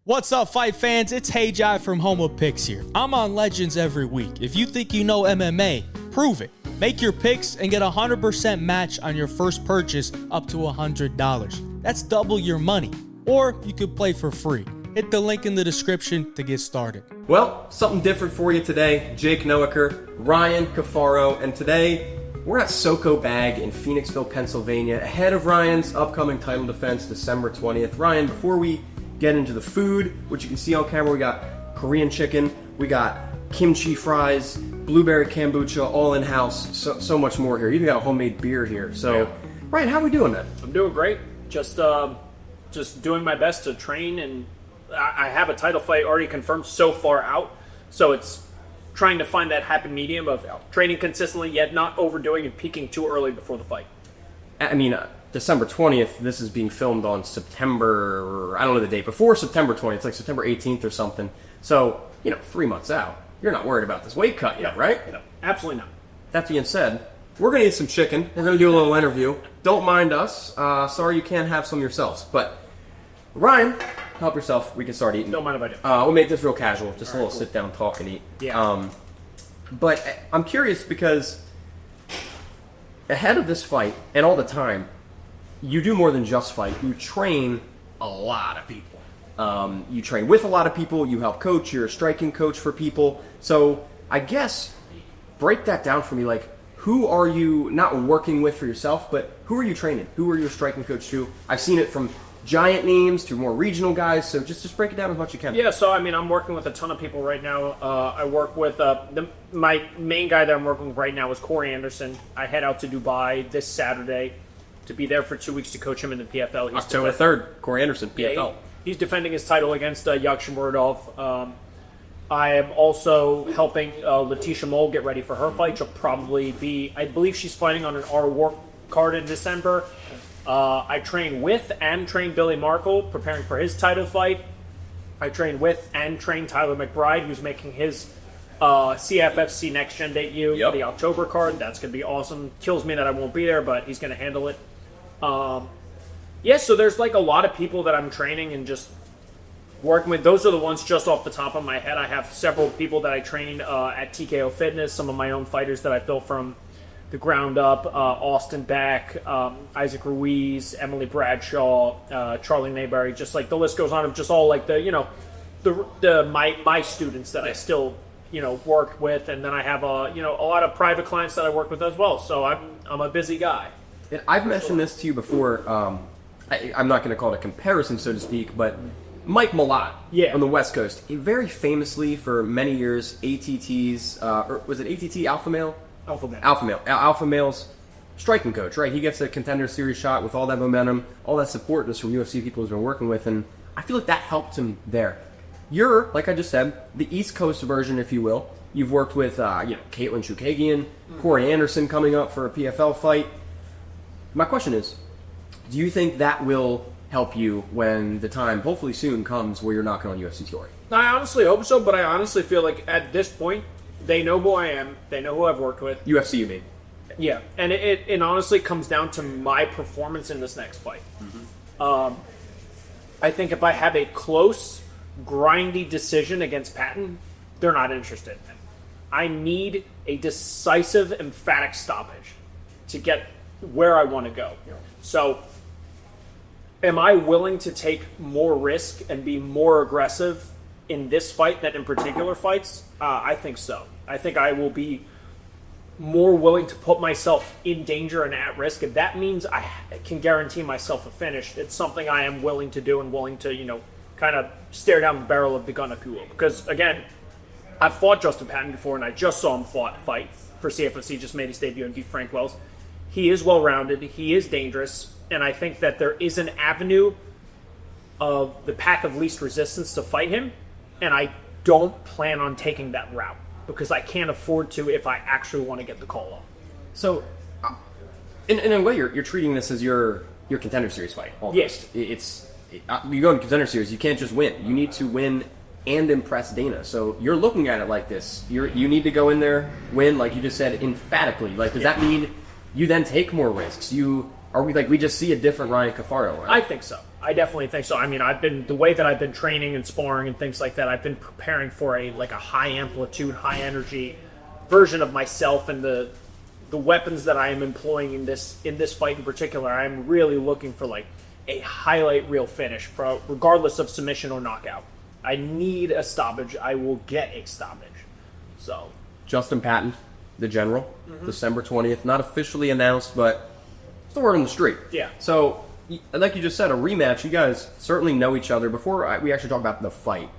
What's up, fight fans? It's Hey Jai from Home of Picks here. I'm on Legends every week. If you think you know MMA, prove it. Make your picks and get a 100% match on your first purchase up to $100. That's double your money. Or you could play for free. Hit the link in the description to get started. Well, something different for you today. Jake Noecker, Ryan Cafaro, and today we're at Soko Bag in Phoenixville, Pennsylvania, ahead of Ryan's upcoming title defense, December 20th. Ryan, before we get into the food, which you can see on camera, we got Korean chicken, we got kimchi fries, blueberry kombucha, all in-house, so much more here. You even got a homemade beer here. So, yeah. Ryan, how are we doing, man? I'm doing great. Just doing my best to train, and I have a title fight already confirmed so far out. So it's trying to find that happy medium of training consistently, yet not overdoing and peaking too early before the fight. I mean, December 20th, this is being filmed on September, I don't know the date, before September 20th, it's like September 18th or something. So, 3 months out, you're not worried about this weight cut yet, right? No, absolutely not. That being said, we're going to eat some chicken. We're going to do a little interview. Don't mind us. Sorry you can't have some yourselves. But, Ryan, help yourself. We can start eating. Don't mind if I do. We'll make this real casual. Just a little sit-down talk and eat. Yeah. But I'm curious because ahead of this fight, and all the time, you do more than just fight. You train a lot of people. You train with a lot of people. You help coach. You're a striking coach for people. So I guess break that down for me. Like, who are you not working with for yourself, but who are you training? Who are you a striking coach to? I've seen it from giant names to more regional guys. So just break it down as much as you can. Yeah, so I mean, I'm working with a ton of people right now. I work with my main guy that I'm working with right now is Corey Anderson. I head out to Dubai this Saturday to be there for 2 weeks to coach him in the PFL. He's October 3rd, Corey Anderson, PFL. Yeah, he's defending his title against Yakshimuradov. I am also helping Letitia Mole get ready for her fight. She'll probably be, I believe she's fighting on an R work card in December. I train with and train Billy Markle, preparing for his title fight. I train with and train Tyler McBride, who's making his CFFC Next Gen debut for the October card. That's going to be awesome. Kills me that I won't be there, but he's going to handle it. So there's like a lot of people that I'm training and just working with. Those are the ones just off the top of my head. I have several people that I trained at TKO Fitness, some of my own fighters that I built from the ground up, Austin Beck, Isaac Ruiz, Emily Bradshaw, Charlie Mayberry, just like the list goes on of just all like my students that I still work with, and then I have a lot of private clients that I work with as well. So I'm a busy guy. And I've mentioned this to you before. I'm not going to call it a comparison, so to speak, but Mike Malott on the West Coast, he very famously for many years ATT's or was it ATT Alpha Male? Alpha Male's striking coach, right? He gets a Contender Series shot with all that momentum, all that support just from UFC people he's been working with, and I feel like that helped him there. You're, like I just said, the East Coast version, if you will. You've worked with, Caitlin Chookagian, Corey Anderson coming up for a PFL fight. My question is, do you think that will help you when the time, hopefully soon, comes where you're knocking on UFC's door? I honestly hope so, but I honestly feel like at this point, they know who I am. They know who I've worked with. UFC, you mean? Yeah, and it honestly comes down to my performance in this next fight. Mm-hmm. I think if I have a close, grindy decision against Patton, they're not interested. I need a decisive, emphatic stoppage to get where I want to go. Yeah. So, am I willing to take more risk and be more aggressive in this fight than in particular fights? I think so. I think I will be more willing to put myself in danger and at risk. If that means I can guarantee myself a finish, it's something I am willing to do and willing to, kind of stare down the barrel of the gun, if you will. Because, again, I've fought Justin Patton before, and I just saw him fight for CFFC, just made his debut and beat Frank Wells. He is well-rounded. He is dangerous. And I think that there is an avenue of the path of least resistance to fight him. And I don't plan on taking that route because I can't afford to if I actually want to get the call off. So, in a way, you're treating this as your Contender Series fight. Almost. Yes. You go into Contender Series, you can't just win. You need to win and impress Dana. So you're looking at it like this. You need to go in there, win, like you just said, emphatically. Like, does that mean you then take more risks? We just see a different Ryan Cafaro? Right? I think so. I definitely think so. I mean, the way that I've been training and sparring and things like that, I've been preparing for a high amplitude, high energy version of myself, and the weapons that I am employing in this fight in particular. I'm really looking for like a highlight reel finish, regardless of submission or knockout. I need a stoppage. I will get a stoppage. So, Justin Patton, the general, December 20th, not officially announced, but it's the word on the street. Yeah. So, like you just said, a rematch. You guys certainly know each other. Before we actually talk about the fight,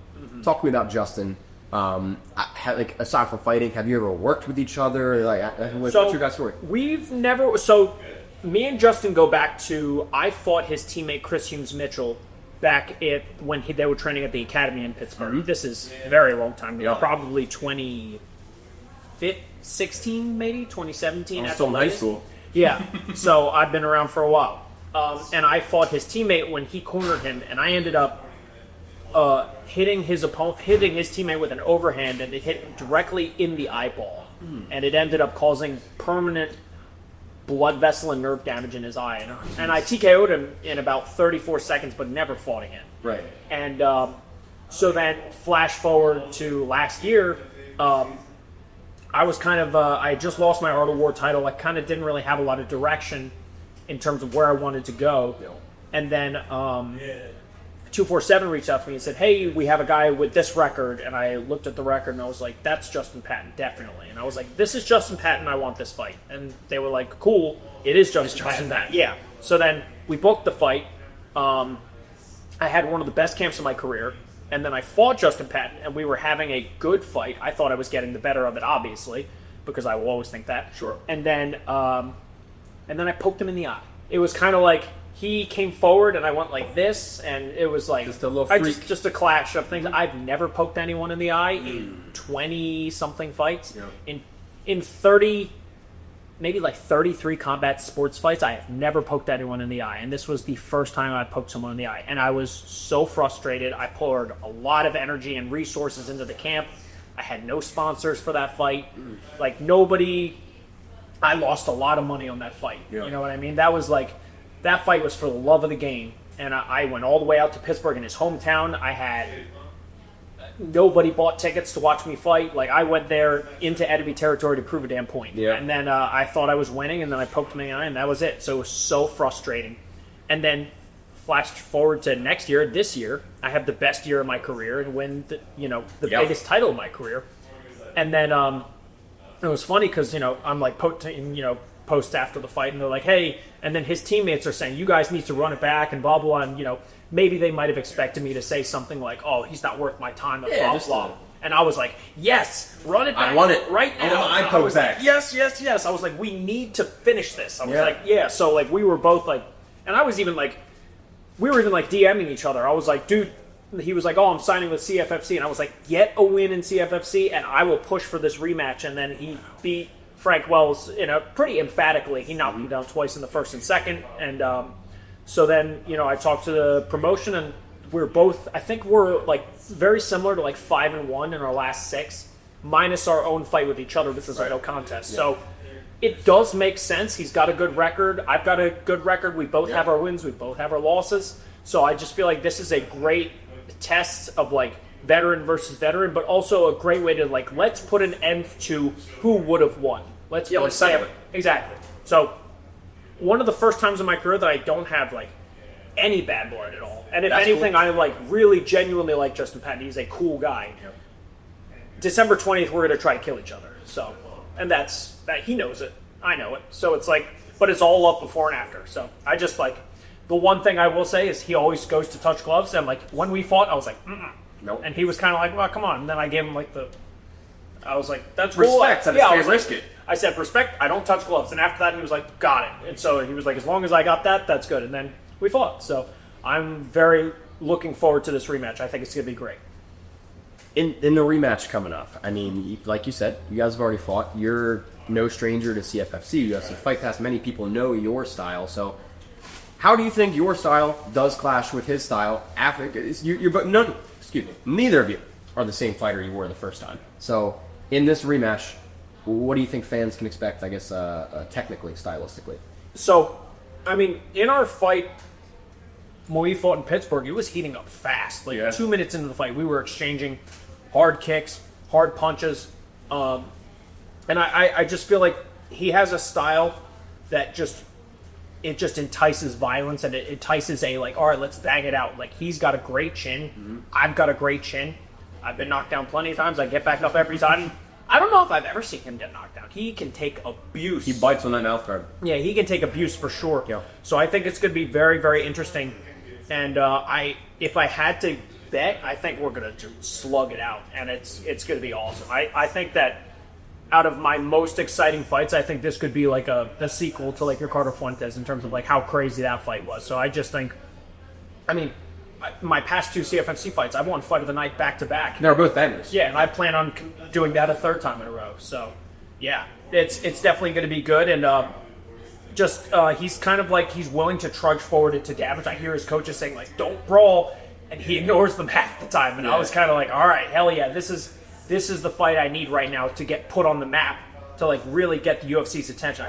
talk to me about Justin. Like, aside from fighting, have you ever worked with each other? Like, what's your guys' story? We've never. So, me and Justin go back to, I fought his teammate Chris Humes-Mitchell back when they were training at the academy in Pittsburgh. This is a very long time ago, probably 2016, maybe 2017. I'm still in high school. Yeah, so I've been around for a while, and I fought his teammate when he cornered him, and I ended up hitting his teammate with an overhand, and it hit directly in the eyeball, and it ended up causing permanent blood vessel and nerve damage in his eye, and I TKO'd him in about 34 seconds, but never fought again. Right. And so then, flash forward to last year, I was kind of I had just lost my Art of War title. I kind of didn't really have a lot of direction in terms of where I wanted to go, and then 247 reached out to me and said, "Hey, we have a guy with this record," and I looked at the record and I was like, "That's Justin Patton, definitely." And I was like, "This is Justin Patton. I want this fight." And they were like, "Cool, it is Justin Patton." Yeah. So then we booked the fight. I had one of the best camps of my career, and then I fought Justin Patton, and we were having a good fight. I thought I was getting the better of it, obviously, because I will always think that. Sure. And then I poked him in the eye. It was kind of like, he came forward and I went like this, and it was like just a little freak. Just a clash of things. I've never poked anyone in the eye in 20-something fights. Yeah. In 30, maybe like 33 combat sports fights, I have never poked anyone in the eye, and this was the first time I poked someone in the eye, and I was so frustrated. I poured a lot of energy and resources into the camp. I had no sponsors for that fight. Like, nobody. I lost a lot of money on that fight. Yeah. You know what I mean? That fight was for the love of the game, and I went all the way out to Pittsburgh in his hometown. I had nobody bought tickets to watch me fight. Like, I went there into enemy territory to prove a damn point. Yeah. And then I thought I was winning, and then I poked him in the eye, and that was it. So it was so frustrating. And then flash forward to this year, I have the best year of my career and win the biggest title of my career. And then it was funny because I'm like post after the fight, and they're like, "Hey," and then his teammates are saying, "You guys need to run it back," and blah blah, and maybe they might have expected me to say something like, "Oh, he's not worth my time," and blah blah. And I was like, "Yes, run it back. I want it right now." I poke back. Yes. I was like, "We need to finish this." I was like, "Yeah." So like we were both like, and I was even like, we were even like DMing each other. I was like, "Dude." He was like, "Oh, I'm signing with CFFC," and I was like, "Get a win in CFFC, and I will push for this rematch." And then he beat Frank Wells, pretty emphatically. He knocked me down twice in the first and second, and so then I talked to the promotion, and we're both. I think we're like very similar to like 5-1 in our last 6, minus our own fight with each other. This is a no contest, so it does make sense. He's got a good record. I've got a good record. We both have our wins. We both have our losses. So I just feel like this is a great test of like veteran versus veteran, but also a great way to like, let's put an end to who would have won. Let's settle it. Exactly. So one of the first times in my career that I don't have like any bad blood at all. And if anything, cool. I like really genuinely like Justin Patton. He's a cool guy. Yep. December 20th, we're going to try to kill each other. So, and that's that. He knows it. I know it. So it's like, but it's all up before and after. So I just like, the one thing I will say is he always goes to touch gloves. And like when we fought, I was like, nope. And he was kind of like, well, come on. And then I gave him like I was like, that's cool. Respect. I was risk it. I said, respect, I don't touch gloves. And after that, he was like, got it. And so he was like, as long as I got that, that's good. And then we fought. So I'm very looking forward to this rematch. I think it's going to be great. In the rematch coming up, I mean, like you said, you guys have already fought. You're no stranger to CFFC. UFC Fight Pass. Many people know your style. So how do you think your style does clash with his style? Neither of you are the same fighter you were the first time. So in this rematch, what do you think fans can expect, I guess, technically, stylistically? So, I mean, in our fight, when we fought in Pittsburgh, it was heating up fast. Like 2 minutes into the fight, we were exchanging hard kicks, hard punches. And I just feel like he has a style that just entices violence, and it entices all right, let's bang it out. Like, he's got a great chin. Mm-hmm. I've got a great chin. I've been knocked down plenty of times. I get back up every time. I don't know if I've ever seen him get knocked down. He can take abuse. He bites on that mouth guard. Yeah, he can take abuse for sure. Yeah. So I think it's going to be very, very interesting. And if I had to bet, I think we're going to just slug it out, and it's going to be awesome. I think that out of my most exciting fights, I think this could be like the sequel to like Ricardo Fuentes in terms of like how crazy that fight was. So I just think, my past 2 CFFC fights, I've won Fight of the Night back-to-back. They were both bangers. Yeah, and I plan on doing that a 3rd time in a row. So, yeah, it's definitely going to be good. And he's kind of like he's willing to trudge forward into damage. I hear his coaches saying, like, don't brawl, and he ignores them half the time. And I was kind of like, all right, hell yeah, this is the fight I need right now to get put on the map to, like, really get the UFC's attention.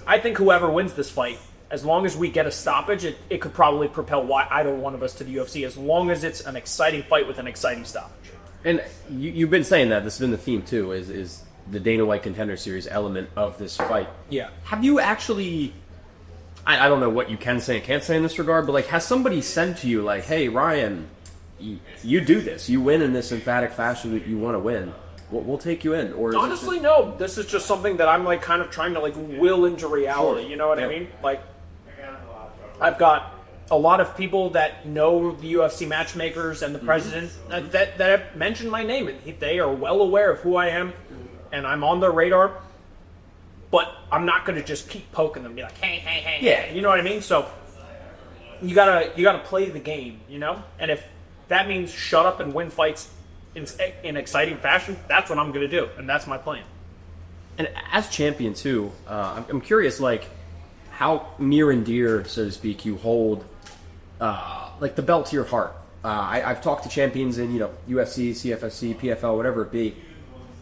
I think whoever wins this fight, as long as we get a stoppage, it could probably propel either one of us to the UFC, as long as it's an exciting fight with an exciting stoppage. And you've been saying that. This has been the theme, too, is the Dana White Contender Series element of this fight. Yeah. Have you actually... I don't know what you can say and can't say in this regard, but, like, has somebody said to you, like, hey, Ryan, you do this. You win in this emphatic fashion that you want to win. We'll take you in. Or honestly, no. This is just something that I'm, like, kind of trying to, like, will into reality. Sure. You know what I mean? Like, I've got a lot of people that know the UFC matchmakers and the president that have mentioned my name, and they are well aware of who I am, and I'm on their radar. But I'm not going to just keep poking them, and be like, hey. Yeah, you know what I mean? So you gotta play the game, you know. And if that means shut up and win fights in exciting fashion, that's what I'm going to do, and that's my plan. And as champion too, I'm curious, like, how near and dear, so to speak, you hold like the belt to your heart. I've talked to champions in UFC, CFFC, PFL, whatever it be.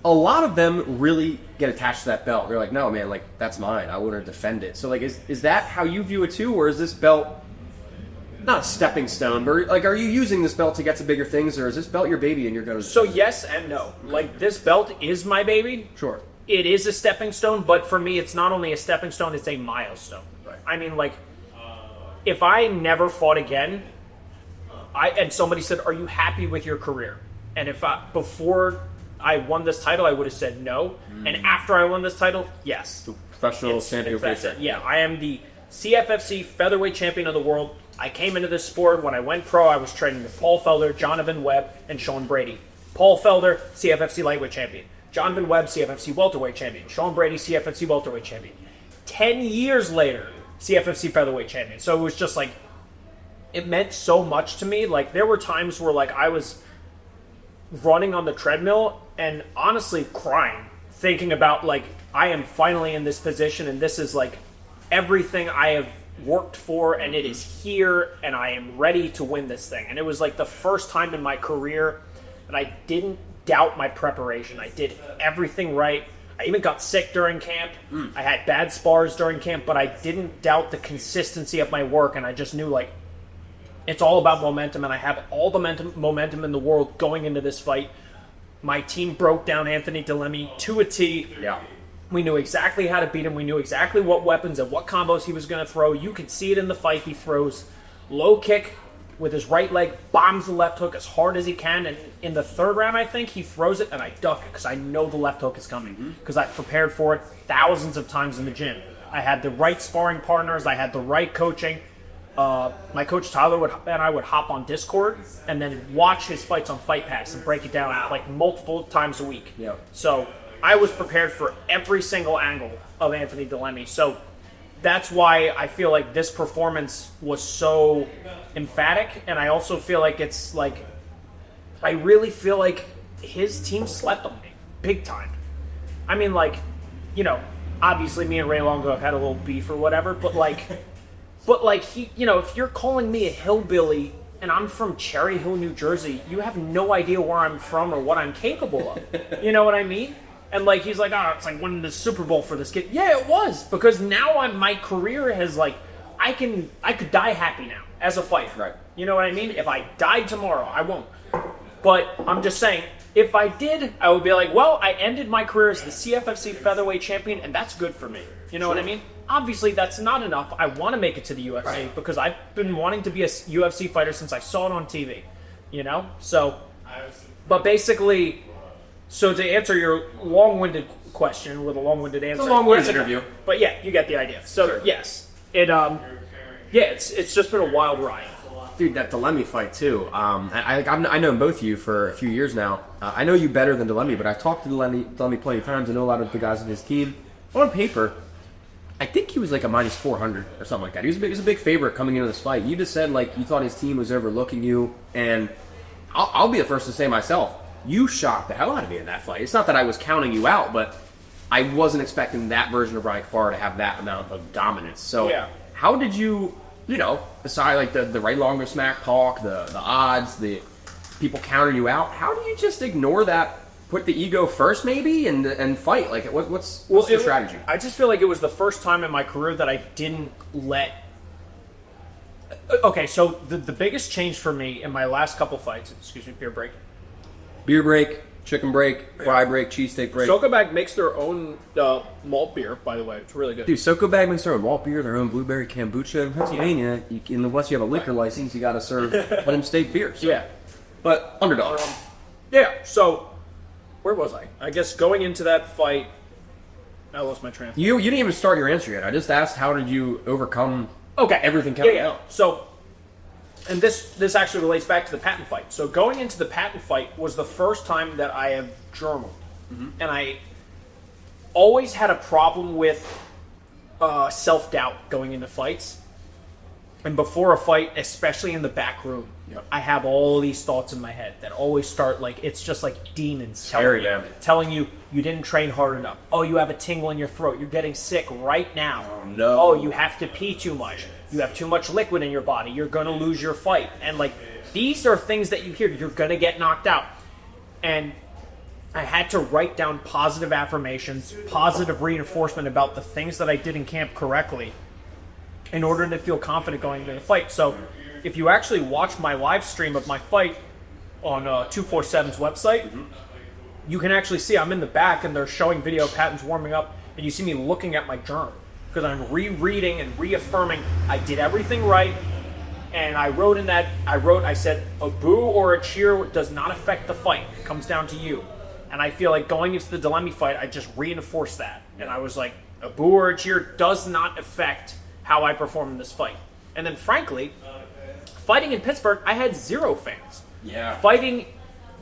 A lot of them really get attached to that belt. They're like, no, man, like, that's mine. I want to defend it. So, like, is that how you view it too, or is this belt not a stepping stone, but, like, are you using this belt to get to bigger things, or is this belt your baby and you're going to... So yes and no. Like, this belt is my baby. Sure. It is a stepping stone, but for me, it's not only a stepping stone, it's a milestone. Right. I mean, like, if I never fought again, and somebody said, are you happy with your career? And if before I won this title, I would have said no. And after I won this title, yes. The professional champion. Yeah, I am the CFFC featherweight champion of the world. I came into this sport. When I went pro, I was training with Paul Felder, Jonathan Webb, and Sean Brady. Paul Felder, CFFC lightweight champion. Jonathan Webb, CFFC welterweight champion. Sean Brady, CFFC welterweight champion. 10 years later, CFFC featherweight champion. So it was just like, it meant so much to me. Like, there were times where, like, I was running on the treadmill and honestly crying, thinking about, like, I am finally in this position, and this is, like, everything I have worked for, and it is here, and I am ready to win this thing. And it was, like, the first time in my career that I didn't doubt my preparation. I did everything right. I even got sick during camp. I had bad spars during camp, but I didn't doubt the consistency of my work, and I just knew, like, it's all about momentum, and I have all the momentum in the world going into this fight. My team broke down Anthony Dilemme to a T. Yeah. We knew exactly how to beat him. We knew exactly what weapons and what combos he was going to throw. You could see it in the fight. He throws low kick with his right leg, bombs the left hook as hard as he can, and in the 3rd round, I think, he throws it, and I duck it because I know the left hook is coming because I prepared for it thousands of times in the gym. I had the right sparring partners. I had the right coaching. My coach Tyler and I would hop on Discord and then watch his fights on Fight Pass and break it down like multiple times a week. Yeah. So I was prepared for every single angle of Anthony Dilemme. So that's why I feel like this performance was so emphatic, and I also feel like it's like, I really feel like his team slept on me big time. I mean, like, obviously me and Ray Longo have had a little beef or whatever, but like he, if you're calling me a hillbilly and I'm from Cherry Hill, New Jersey, you have no idea where I'm from or what I'm capable of. You know what I mean? And like, he's like, it's like winning the Super Bowl for this kid. Yeah, it was, because now my career has, like, I could die happy now. as a fighter. Right. You know what I mean? If I died tomorrow, I won't. But I'm just saying, if I did, I would be like, well, I ended my career as the CFFC featherweight champion, and that's good for me. You know what I mean? Obviously, that's not enough. I want to make it to the UFC because I've been wanting to be a UFC fighter since I saw it on TV. You know? So, but basically, so to answer your long-winded question with a long-winded answer. It's a long-winded interview. But yeah, you get the idea. So, yes. It's just been a wild ride. Dude, that Dilemme fight, too. I've known both of you for a few years now. I know you better than Dilemme, but I've talked to Dilemme plenty of times. I know a lot of the guys on his team. On paper, I think he was like a minus 400 or something like that. He was a big favorite coming into this fight. You just said, like, you thought his team was overlooking you, and I'll be the first to say myself, you shocked the hell out of me in that fight. It's not that I was counting you out, but I wasn't expecting that version of Ryan Cafaro to have that amount of dominance. So how did you... You know, aside like the right longer smack talk, the odds, the people counting you out, how do you just ignore that? Put the ego first, maybe, and fight. Like, what's the strategy? I just feel like it was the first time in my career that I didn't let. Okay, so the biggest change for me in my last couple fights. Excuse me, beer break, chicken break, fry break, cheesesteak break. Soko Bag makes their own malt beer, by the way. It's really good. Dude, Soko Bag makes their own malt beer, their own blueberry kombucha. In Pennsylvania, unless you have a liquor license, you got to serve one of them state beers. Yeah. But underdog. So where was I? I guess going into that fight, I lost my train of thought. You didn't even start your answer yet. I just asked how did you overcome everything coming out. So, and this actually relates back to the Patton fight. So going into the Patton fight was the first time that I have journaled. Mm-hmm. And I always had a problem with self-doubt going into fights. And before a fight, especially in the back room, I have all these thoughts in my head that always start like, it's just like demons telling you you didn't train hard enough. Oh, you have a tingle in your throat. You're getting sick right now. Oh, no. Oh, you have to pee too much. You have too much liquid in your body. You're going to lose your fight. And like, these are things that you hear. You're going to get knocked out. And I had to write down positive affirmations, positive reinforcement about the things that I did in camp correctly in order to feel confident going into the fight. So if you actually watch my live stream of my fight on 247's website, you can actually see I'm in the back and they're showing video of Patton's warming up, and you see me looking at my journal because I'm rereading and reaffirming I did everything right. And I wrote in that, I said, a boo or a cheer does not affect the fight. It comes down to you. And I feel like going into the Dilemme fight, I just reinforced that. And I was like, a boo or a cheer does not affect how I perform in this fight. And then frankly, fighting in Pittsburgh, I had 0 fans. Yeah. Fighting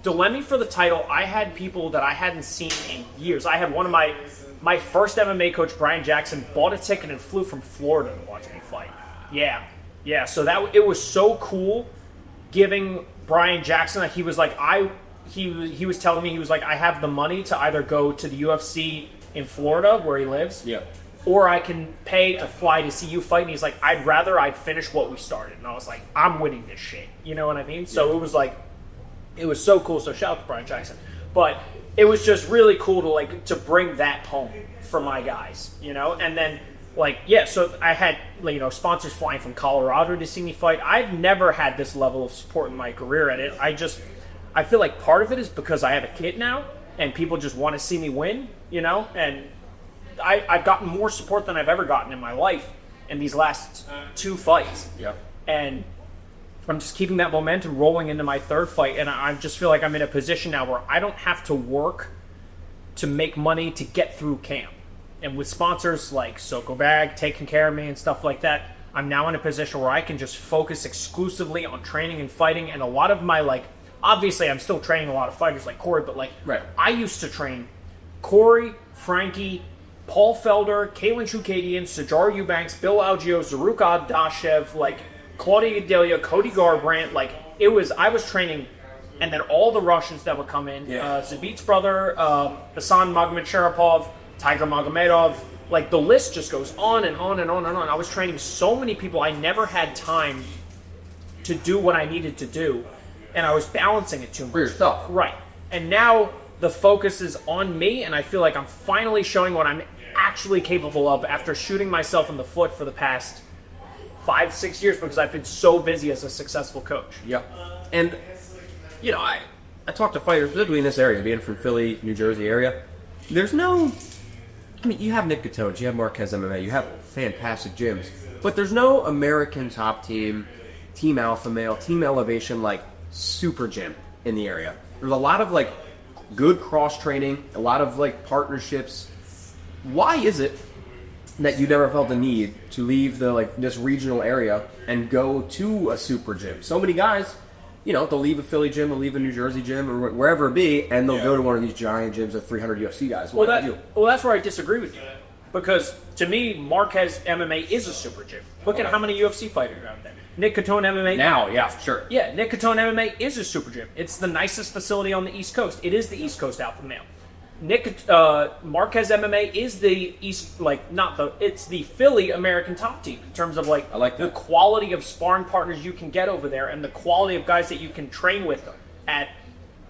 Dilemme for the title, I had people that I hadn't seen in years. I had one of my first MMA coach, Brian Jackson, bought a ticket and flew from Florida to watch me fight. Yeah. So it was so cool giving Brian Jackson. He was like, he was telling me, he was like, I have the money to either go to the UFC in Florida where he lives. Yeah. Or I can pay to fly to see you fight. And he's like, I'd finish what we started. And I was like, I'm winning this shit. You know what I mean? So it was like, it was so cool. So shout out to Brian Jackson. But it was just really cool to bring that home for my guys, you know? And then, so I had, sponsors flying from Colorado to see me fight. I've never had this level of support in my career. And I feel like part of it is because I have a kid now and people just want to see me win, you know? And I've gotten more support than I've ever gotten in my life in these last 2 fights. Yeah. And I'm just keeping that momentum rolling into my 3rd fight. And I just feel like I'm in a position now where I don't have to work to make money to get through camp. And with sponsors like Soko Bag taking care of me and stuff like that, I'm now in a position where I can just focus exclusively on training and fighting. And a lot of my, obviously I'm still training a lot of fighters like Corey, but right. I used to train Corey, Frankie, Paul Felder, Kalen Chukadian, Sajar Eubanks, Bill Algeo, Zaruk Adashev, Claudia Gadelia, Cody Garbrandt. I was training, and then all the Russians that would come in, Zabit's brother, Hassan Magomedsharipov, Tiger Magomedov. The list just goes on and on and on and on. I was training so many people. I never had time to do what I needed to do, and I was balancing it too much. For yourself. Right. And now the focus is on me, and I feel like I'm finally showing what I'm actually capable of after shooting myself in the foot for the past 5-6 years because I've been so busy as a successful coach. Yep. And, you know, I talk to fighters, particularly in this area, being from Philly, New Jersey area. There's no... I mean, you have Nick Catones, you have Marquez MMA, you have fantastic gyms. But there's no American top team, Team Alpha Male, Team Elevation, like, super gym in the area. There's a lot of, like, good cross-training, a lot of, like, partnerships. Why is it that you never felt the need to leave the, like, this regional area and go to a super gym? So many guys, you know, they'll leave a Philly gym, they'll leave a New Jersey gym, or wherever it be, and they'll go to one of these giant gyms of 300 UFC guys. Well, that's where I disagree with you. Because, to me, Marquez MMA is a super gym. Look at how many UFC fighters are out there. Nick Catone MMA... Now, yeah, for sure. Yeah, Nick Catone MMA is a super gym. It's the nicest facility on the East Coast. It is the East Coast Alpha Male. Marquez MMA is the East... It's the Philly American top team in terms of, like... I like that. The quality of sparring partners you can get over there and the quality of guys that you can train with at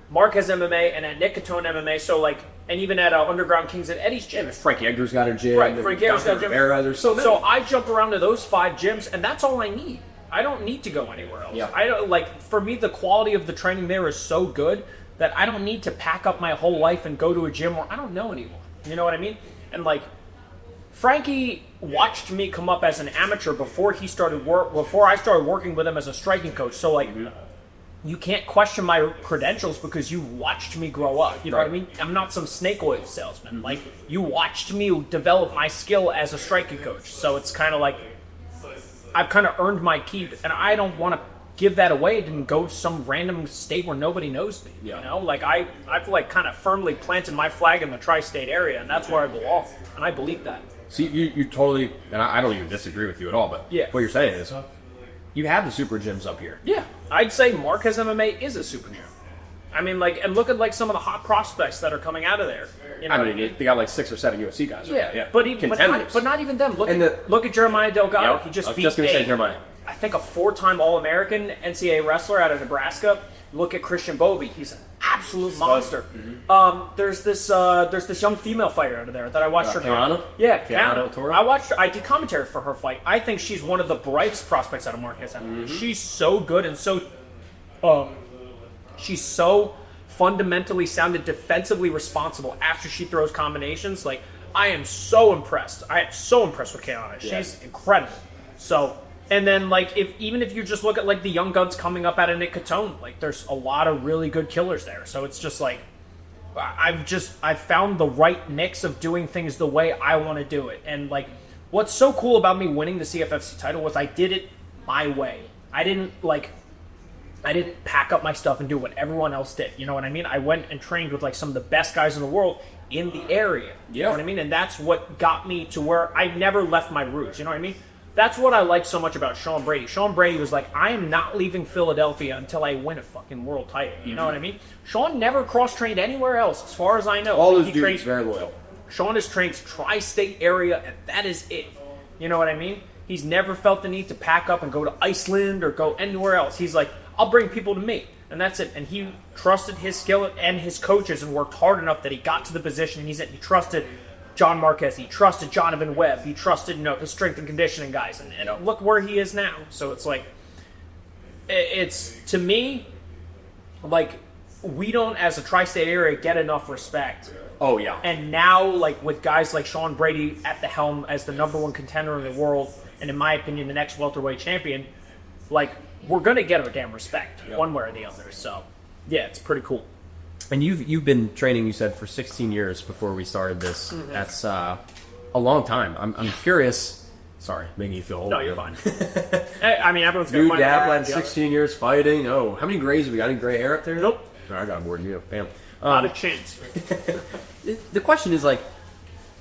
Marquez MMA and at Nick Catone MMA. So, like... And even at Underground Kings at Eddie's gym. Yeah, Frankie Edgar's got a gym. Right, Frankie Edgar's got a gym. There's so many. So I jump around to those 5 gyms, and that's all I need. I don't need to go anywhere else. Yeah. I don't for me, the quality of the training there is so good that I don't need to pack up my whole life and go to a gym where I don't know anyone. You know what I mean? And like, Frankie watched me come up as an amateur before I started working with him as a striking coach. So like. Mm-hmm. You can't question my credentials because you watched me grow up. You know what I mean? I'm not some snake oil salesman. Like, you watched me develop my skill as a striking coach. So it's kind of like, I've kind of earned my keep, and I don't want to give that away and go to some random state where nobody knows me. Yeah. You know? Like, I've like kind of firmly planted my flag in the tri-state area, and that's where I belong. And I believe that. See, you totally, and I don't even disagree with you at all, but what you're saying is, you have the super gyms up here. Yeah. I'd say Marquez MMA is a super gym. I mean, like, and look at, like, some of the hot prospects that are coming out of there. You know, I mean, they got, like, 6 or 7 UFC guys. Yeah. But not even them. Look at Jeremiah Delgado. Yep. He just beat just going to say Jeremiah. I think a 4-time All-American NCAA wrestler out of Nebraska. Look at Christian Bobby. He's an absolute monster. Mm-hmm. There's this young female fighter out of there that I watched her. Kiana? Yeah, Kiana. I did commentary for her fight. I think she's one of the brightest prospects out of Marquez. Mm-hmm. She's so good and so... she's so fundamentally sound and defensively responsible after she throws combinations. Like, I am so impressed. I am so impressed with Kiana. She's incredible. So... And then, like, even if you just look at, like, the young guns coming up out of Nick Catone, like, there's a lot of really good killers there. So it's just, like, I've found the right mix of doing things the way I want to do it. And, like, what's so cool about me winning the CFFC title was I did it my way. I didn't pack up my stuff and do what everyone else did. You know what I mean? I went and trained with, like, some of the best guys in the world in the area. You know what I mean? And that's what got me to where I never left my roots. You know what I mean? That's what I like so much about Sean Brady. Sean Brady was like, I am not leaving Philadelphia until I win a fucking world title. You know what I mean? Sean never cross-trained anywhere else, as far as I know. All those dudes very loyal. Sean has trained tri-state area, and that is it. You know what I mean? He's never felt the need to pack up and go to Iceland or go anywhere else. He's like, I'll bring people to me, and that's it. And he trusted his skill and his coaches and worked hard enough that he got to the position. And he trusted John Marquez, he trusted Jonathan Webb, he trusted, the strength and conditioning guys, and look where he is now. So it's like, it's, to me, like, we don't, as a tri-state area, get enough respect. Oh, yeah. And now, like, with guys like Sean Brady at the helm as the #1 contender in the world, and in my opinion, the next welterweight champion, like, we're going to get our damn respect, one way or the other. So, yeah, it's pretty cool. And you've been training, you said, for 16 years before we started this. Mm-hmm. That's a long time. I'm curious. Sorry, making you feel old. No, you're fine. I mean, everyone's going to find out. Dad, 16 years fighting. Oh, how many grays have we got? Any gray hair up there? Nope. Oh, I got bored. You bam. Not a chance. The question is, like,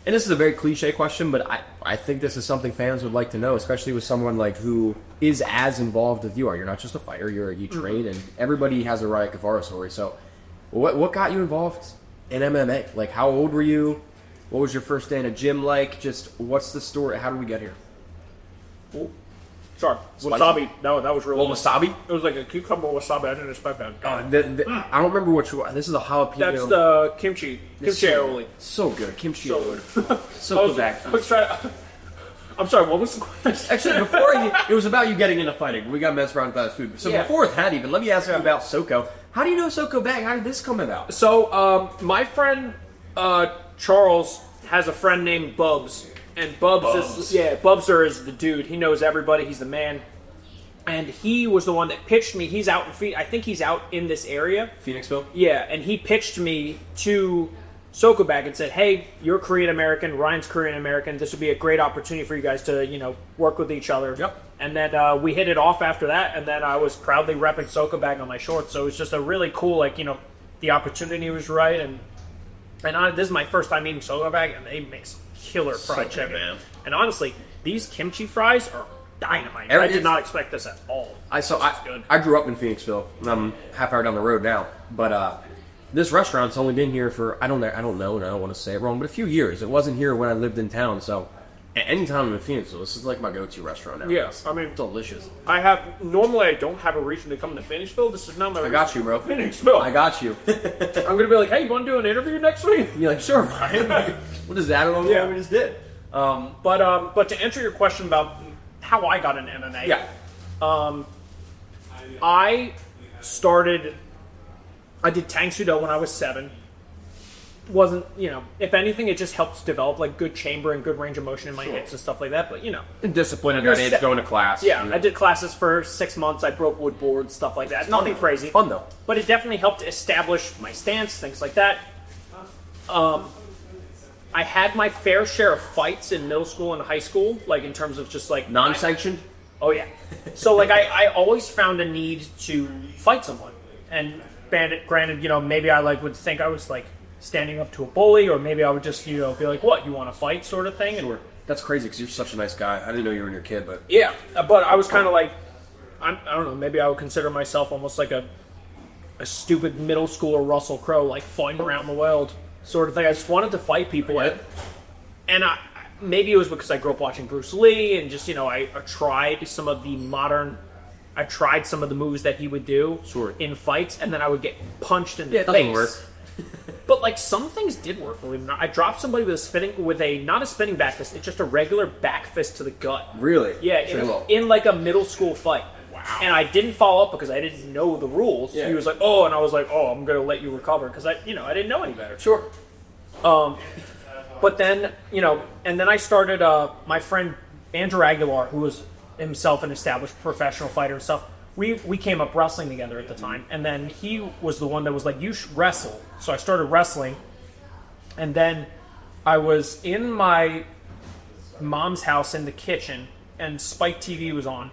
and this is a very cliche question, but I think this is something fans would like to know, especially with someone like who is as involved as you are. You're not just a fighter. You train, and everybody has a Ryan Cafaro story. So, what got you involved in MMA? Like, how old were you? What was your first day in a gym like? Just what's the story? How did we get here? Oh, sorry, wasabi. No, that was really wasabi. It was like a cucumber wasabi. I didn't expect that. I don't remember which one. This is a jalapeno. That's the kimchi aioli. So good, kimchi aioli. So I'm sorry, what was the question? Actually, it was about you getting into fighting. We got messed around with fast food. So before that even, let me ask you about Soko. How do you know Soko Bag? How did this come about? So, my friend Charles has a friend named Bubs. And Bubs is the dude. He knows everybody. He's the man. And he was the one that pitched me. He's out in I think he's out in this area. Phoenixville? Yeah, and he pitched me to Soko Bag and said, hey, you're Korean American, Ryan's Korean American. This would be a great opportunity for you guys to, work with each other. Yep. And then we hit it off after that, and then I was proudly repping Soko Bag on my shorts. So it was just a really cool, the opportunity was right. And this is my first time eating Soko Bag, and they make some killer fried chicken. Man. And honestly, these kimchi fries are dynamite. I did not expect this at all. I grew up in Phoenixville. I'm half hour down the road now, but this restaurant's only been here for I don't know, and I don't want to say it wrong, but a few years. It wasn't here when I lived in town, so anytime I'm in Phoenixville, this is like my go-to restaurant now. Yes, I mean, delicious. Normally I don't have a reason to come to Phoenixville. This is not my. I got you, bro. Phoenixville. I got you. I'm gonna be like, hey, you want to do an interview next week? You're like, sure, Ryan. What is that? Yeah, we just did. But to answer your question about how I got into MMA, I did Tang Sudo when I was 7. Wasn't, if anything, it just helps develop like good chamber and good range of motion in my hits and stuff like that. But and discipline at that age, going to class. Yeah, I did classes for 6 months. I broke wood boards, stuff like that. Nothing crazy. Fun though. But it definitely helped establish my stance, things like that. I had my fair share of fights in middle school and high school, like in terms of just like non-sanctioned. Oh yeah. So like I always found a need to fight someone, and granted, maybe I would think I was like standing up to a bully, or maybe I would just be like, what, you want to fight, sort of thing. Sure. That's crazy because you're such a nice guy. I didn't know you were your kid, but yeah. But I was kind of like, I don't know, maybe I would consider myself almost like a stupid middle schooler Russell Crowe, like fighting around the world sort of thing. I just wanted to fight people, and maybe it was because I grew up watching Bruce Lee, and just I tried some of the moves that he would do in fights, and then I would get punched in the face. Doesn't work. But like some things did work, believe it or not. I dropped somebody with a not a spinning back fist, it's just a regular back fist to the gut. Really? Yeah, in like a middle school fight. Wow. And I didn't follow up because I didn't know the rules. Yeah. He was like, oh, and I was like, oh, I'm going to let you recover because I didn't know any better. Sure. But then, and then I started, my friend Andrew Aguilar, who was himself an established professional fighter and stuff, we came up wrestling together at the time. And then he was the one that was like, you should wrestle. So I started wrestling. And then I was in my mom's house in the kitchen, and Spike TV was on.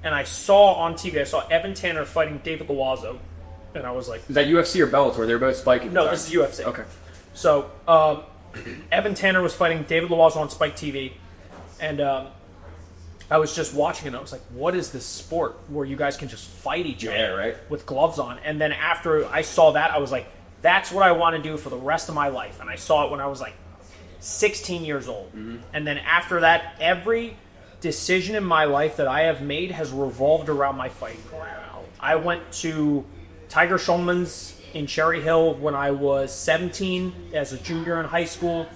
And I saw on TV, Evan Tanner fighting David Loiseau. And I was like... Is that UFC or Bellator? They're both spiking. No, this is UFC. Okay. So, Evan Tanner was fighting David Loiseau on Spike TV. And I was just watching it, and I was like, what is this sport where you guys can just fight each other with gloves on? And then after I saw that, I was like, that's what I want to do for the rest of my life. And I saw it when I was like 16 years old. Mm-hmm. And then after that, every decision in my life that I have made has revolved around my fighting career. I went to Tiger Schulman's in Cherry Hill when I was 17 as a junior in high school.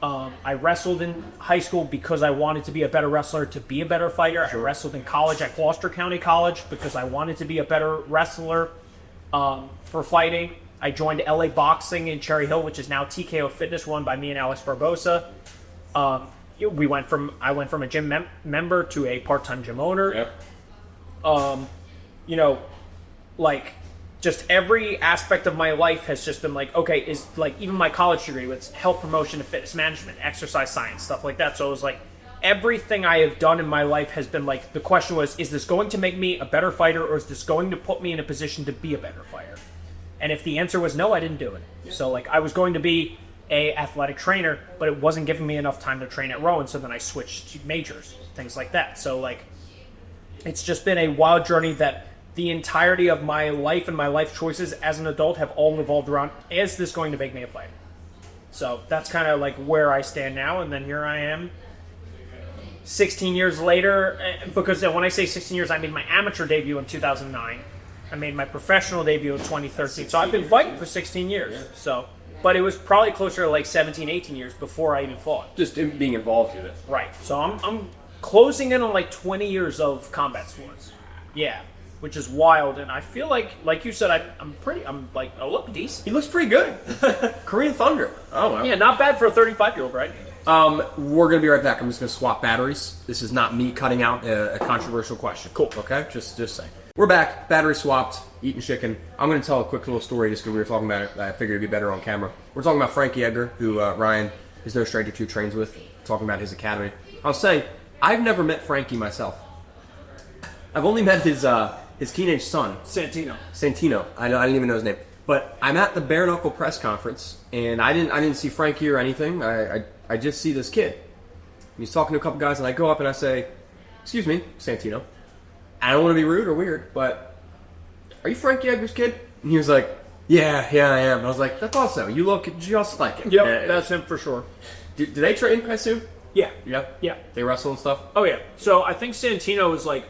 I wrestled in high school because I wanted to be a better wrestler to be a better fighter. Sure. I wrestled in college at Gloucester County College because I wanted to be a better wrestler for fighting. I joined LA Boxing in Cherry Hill, which is now TKO Fitness, run by me and Alex Barbosa. I went from a gym member to a part-time gym owner. Yep. Just every aspect of my life has just been like, okay, is like even my college degree with health promotion and fitness management, exercise science, stuff like that. So it was like everything I have done in my life has been like, the question was, is this going to make me a better fighter, or is this going to put me in a position to be a better fighter? And if the answer was no, I didn't do it. Yeah. So like I was going to be a athletic trainer, but it wasn't giving me enough time to train at Rowan, so then I switched to majors, things like that. So like it's just been a wild journey that the entirety of my life and my life choices as an adult have all revolved around, is this going to make me a fighter? So that's kind of like where I stand now, and then here I am 16 years later, because when I say 16 years, I made my amateur debut in 2009. I made my professional debut in 2013. So I've been fighting for 16 years. So But it was probably closer to like 17, 18 years before I even fought. Just being involved with it. Right. So I'm closing in on like 20 years of combat sports. Yeah. Which is wild, and I feel like you said, I'm like, I look decent. He looks pretty good. Korean Thunder. Oh, well. Yeah, not bad for a 35-year-old, right? We're going to be right back. I'm just going to swap batteries. This is not me cutting out a controversial question. Cool. Okay? Just saying. We're back. Battery swapped. Eating chicken. I'm going to tell a quick little story just because we were talking about it. I figured it'd be better on camera. We're talking about Frankie Edgar, who Ryan is no stranger to, trains with. Talking about his academy. I was saying, I've never met Frankie myself. I've only met his teenage son. Santino. I didn't even know his name. But I'm at the bare knuckle press conference, and I didn't see Frankie or anything. I just see this kid. He's talking to a couple guys, and I go up and I say, "Excuse me, Santino. I don't want to be rude or weird, but are you Frankie Edgar's kid?" And he was like, "Yeah, I am." And I was like, "That's awesome. You look just like him." Yep, that's him for sure. Do they train, I assume? Yeah. Yeah. They wrestle and stuff? Oh, yeah. So I think Santino is like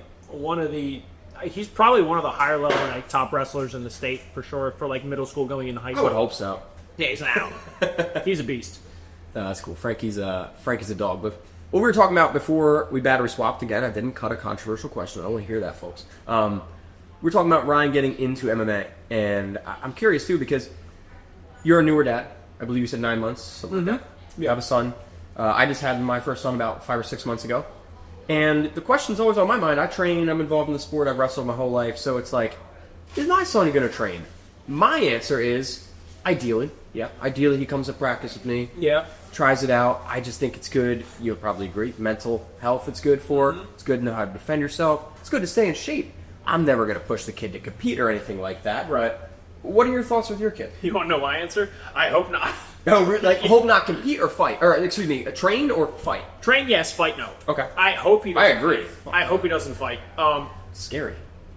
he's probably one of the higher level like top wrestlers in the state for sure, for like middle school going into high school. I would hope so. Yeah, he's an animal. He's a beast. That's cool. Frankie's a dog. But what we were talking about before we battery swapped again, I didn't cut a controversial question. I don't want to hear that, folks. We're talking about Ryan getting into MMA, and I'm curious too because you're a newer dad. I believe you said 9 months, something like that. You have a son. I just had my first son about 5 or 6 months ago. And the question's always on my mind. I train, I'm involved in the sport, I've wrestled my whole life, so it's like, is my son going to train? My answer is, ideally. Yeah, ideally he comes to practice with me. Yeah. Tries it out. I just think it's good. You'll probably agree. Mental health it's good for. Mm-hmm. It's good to know how to defend yourself. It's good to stay in shape. I'm never going to push the kid to compete or anything like that. Right. What are your thoughts with your kid? You want to know my answer? I hope not. No, like hope not compete or fight, or excuse me, train or fight. Train, yes. Fight, no. Okay. I hope he doesn't. I agree. Fight. I hope he doesn't fight. Scary.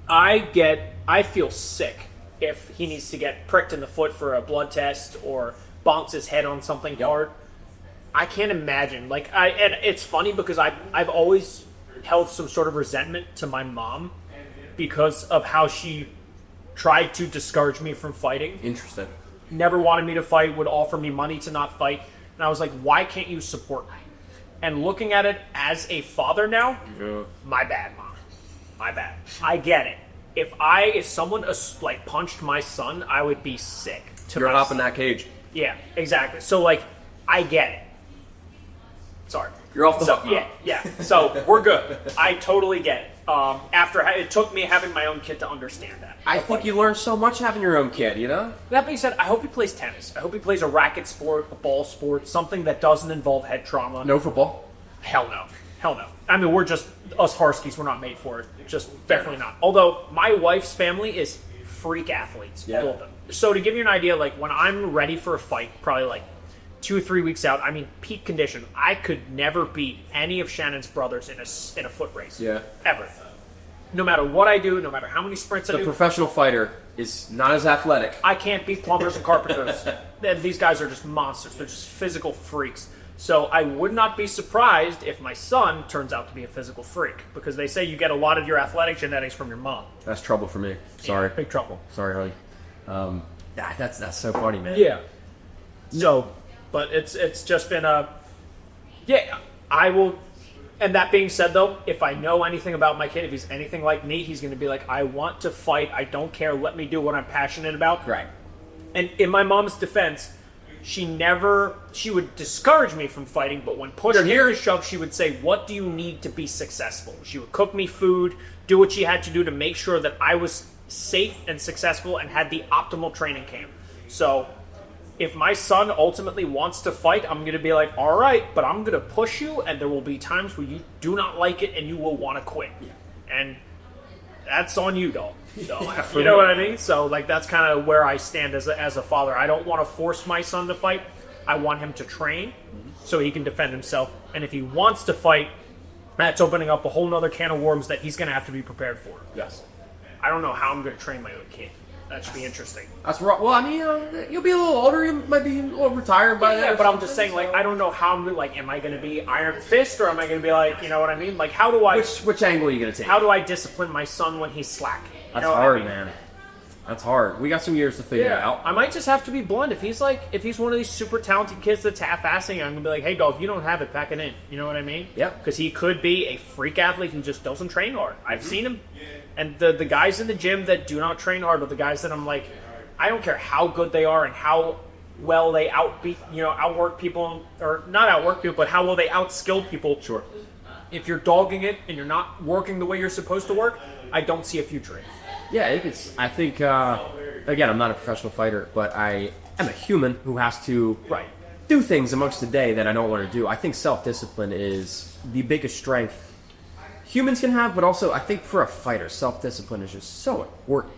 I feel sick if he needs to get pricked in the foot for a blood test or bonks his head on something hard. I can't imagine. Like, and it's funny because I've always held some sort of resentment to my mom because of how she tried to discourage me from fighting. Interesting. Never wanted me to fight, would offer me money to not fight. And I was like, why can't you support me? And looking at it as a father now, my bad, Mom. My bad. I get it. If someone like punched my son, I would be sick. You're hopping that cage. Yeah, exactly. So like, I get it. Sorry. You're off the hook. Yeah. So we're good. I totally get it. After it took me having my own kid to understand that. I think you learn so much having your own kid, you know? That being said, I hope he plays tennis. I hope he plays a racket sport, a ball sport, something that doesn't involve head trauma. No football? Hell no. I mean, we're just, us Harskies, we're not made for it. Just definitely not. Although, my wife's family is freak athletes. Yeah. All of them. So to give you an idea, like, when I'm ready for a fight, probably like 2 or 3 weeks out, I mean, peak condition, I could never beat any of Shannon's brothers in a foot race. Yeah. Ever. No matter what I do, no matter how many sprints I do. The professional fighter is not as athletic. I can't beat plumbers and carpenters. These guys are just monsters. They're just physical freaks. So I would not be surprised if my son turns out to be a physical freak. Because they say you get a lot of your athletic genetics from your mom. That's trouble for me. Sorry. Yeah, big trouble. Sorry, honey. That's so funny, man. Yeah. So, but it's just been I will... And that being said, though, if I know anything about my kid, if he's anything like me, he's going to be like, I want to fight. I don't care. Let me do what I'm passionate about. Right. And in my mom's defense, she would discourage me from fighting, but when push came to shove, she would say, what do you need to be successful? She would cook me food, do what she had to do to make sure that I was safe and successful and had the optimal training camp. So if my son ultimately wants to fight, I'm going to be like, all right, but I'm going to push you, and there will be times where you do not like it and you will want to quit. Yeah. And that's on you, dog. So, you know what I mean? So, like, that's kind of where I stand as a father. I don't want to force my son to fight. I want him to train so he can defend himself. And if he wants to fight, that's opening up a whole nother can of worms that he's going to have to be prepared for. Yes. I don't know how I'm going to train my own kid. That should be interesting. That's right. Well, I mean, you'll be a little older. You might be a little retired by then. Yeah, but I'm just saying, like, I don't know how I'm like. Am I going to be Iron Fist, or am I going to be like, you know what I mean? Like, how do I? Which angle are you going to take? How do I discipline my son when he's slack? That's hard, man. That's hard. We got some years to figure it out. I might just have to be blunt. If he's one of these super talented kids that's half-assing, I'm gonna be like, hey, dog, if you don't have it, pack it in. You know what I mean? Yeah. Because he could be a freak athlete and just doesn't train hard. I've seen him, and the guys in the gym that do not train hard are the guys that I'm like, I don't care how good they are and how well they outwork people, or not outwork people, but how well they outskill people. Sure. If you're dogging it and you're not working the way you're supposed to work, I don't see a future in it. Yeah, I think, again, I'm not a professional fighter, but I am a human who has to do things amongst the day that I don't want to do. I think self-discipline is the biggest strength humans can have, but also I think for a fighter, self-discipline is just so important.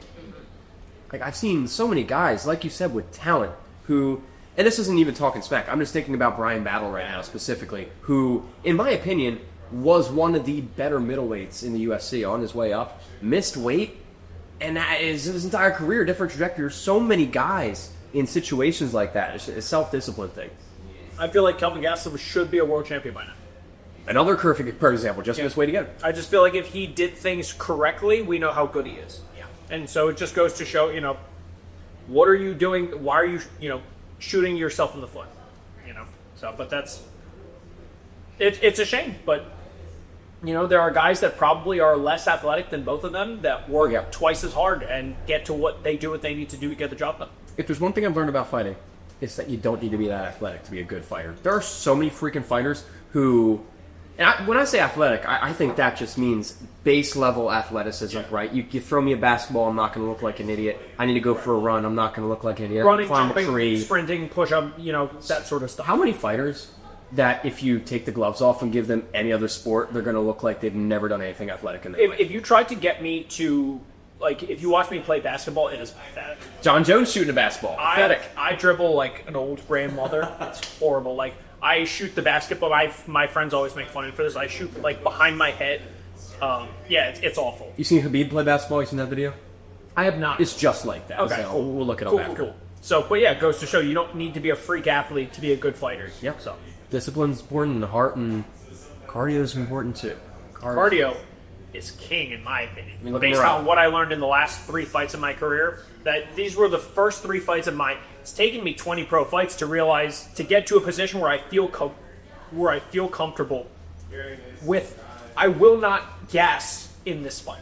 Like, I've seen so many guys, like you said, with talent who, and this isn't even talking smack, I'm just thinking about Brian Battle right now specifically, who, in my opinion, was one of the better middleweights in the UFC on his way up, missed weight, and that is his entire career, different trajectory. There's so many guys in situations like that. It's a self-discipline thing. I feel like Kelvin Gastelum should be a world champion by now. Another perfect example, just missed weight again. I just feel like if he did things correctly, we know how good he is. Yeah. And so it just goes to show, what are you doing? Why are you, shooting yourself in the foot? So, but it's a shame, but there are guys that probably are less athletic than both of them that work twice as hard and get to what they need to do to get the job done. If there's one thing I've learned about fighting, it's that you don't need to be that athletic to be a good fighter. There are so many freaking fighters who, and when I say athletic, I think that just means base level athleticism, right? You throw me a basketball, I'm not going to look like an idiot. I need to go for a run, I'm not going to look like an idiot. Running, climb jumping, a tree. sprinting, push-up, that sort of stuff. How many fighters that if you take the gloves off and give them any other sport, they're going to look like they've never done anything athletic in their life? If you tried to get me to, if you watch me play basketball, it is pathetic. John Jones shooting a basketball. Pathetic. I dribble like an old grandmother. It's horrible. Like, I shoot the basketball. My friends always make fun of me for this. I shoot, behind my head. It's awful. You seen Habib play basketball? You seen that video? I have not. It's just like that. Okay. So we'll look it up after. Cool. So, but yeah, it goes to show you don't need to be a freak athlete to be a good fighter. Yep. So discipline's important, and heart and cardio is important too. Cardio is king, in my opinion. Based on what I learned in the last 3 fights of my career, that these were the first 3 fights of mine. It's taken me 20 pro fights to realize, to get to a position where I feel comfortable with. I will not gas in this fight.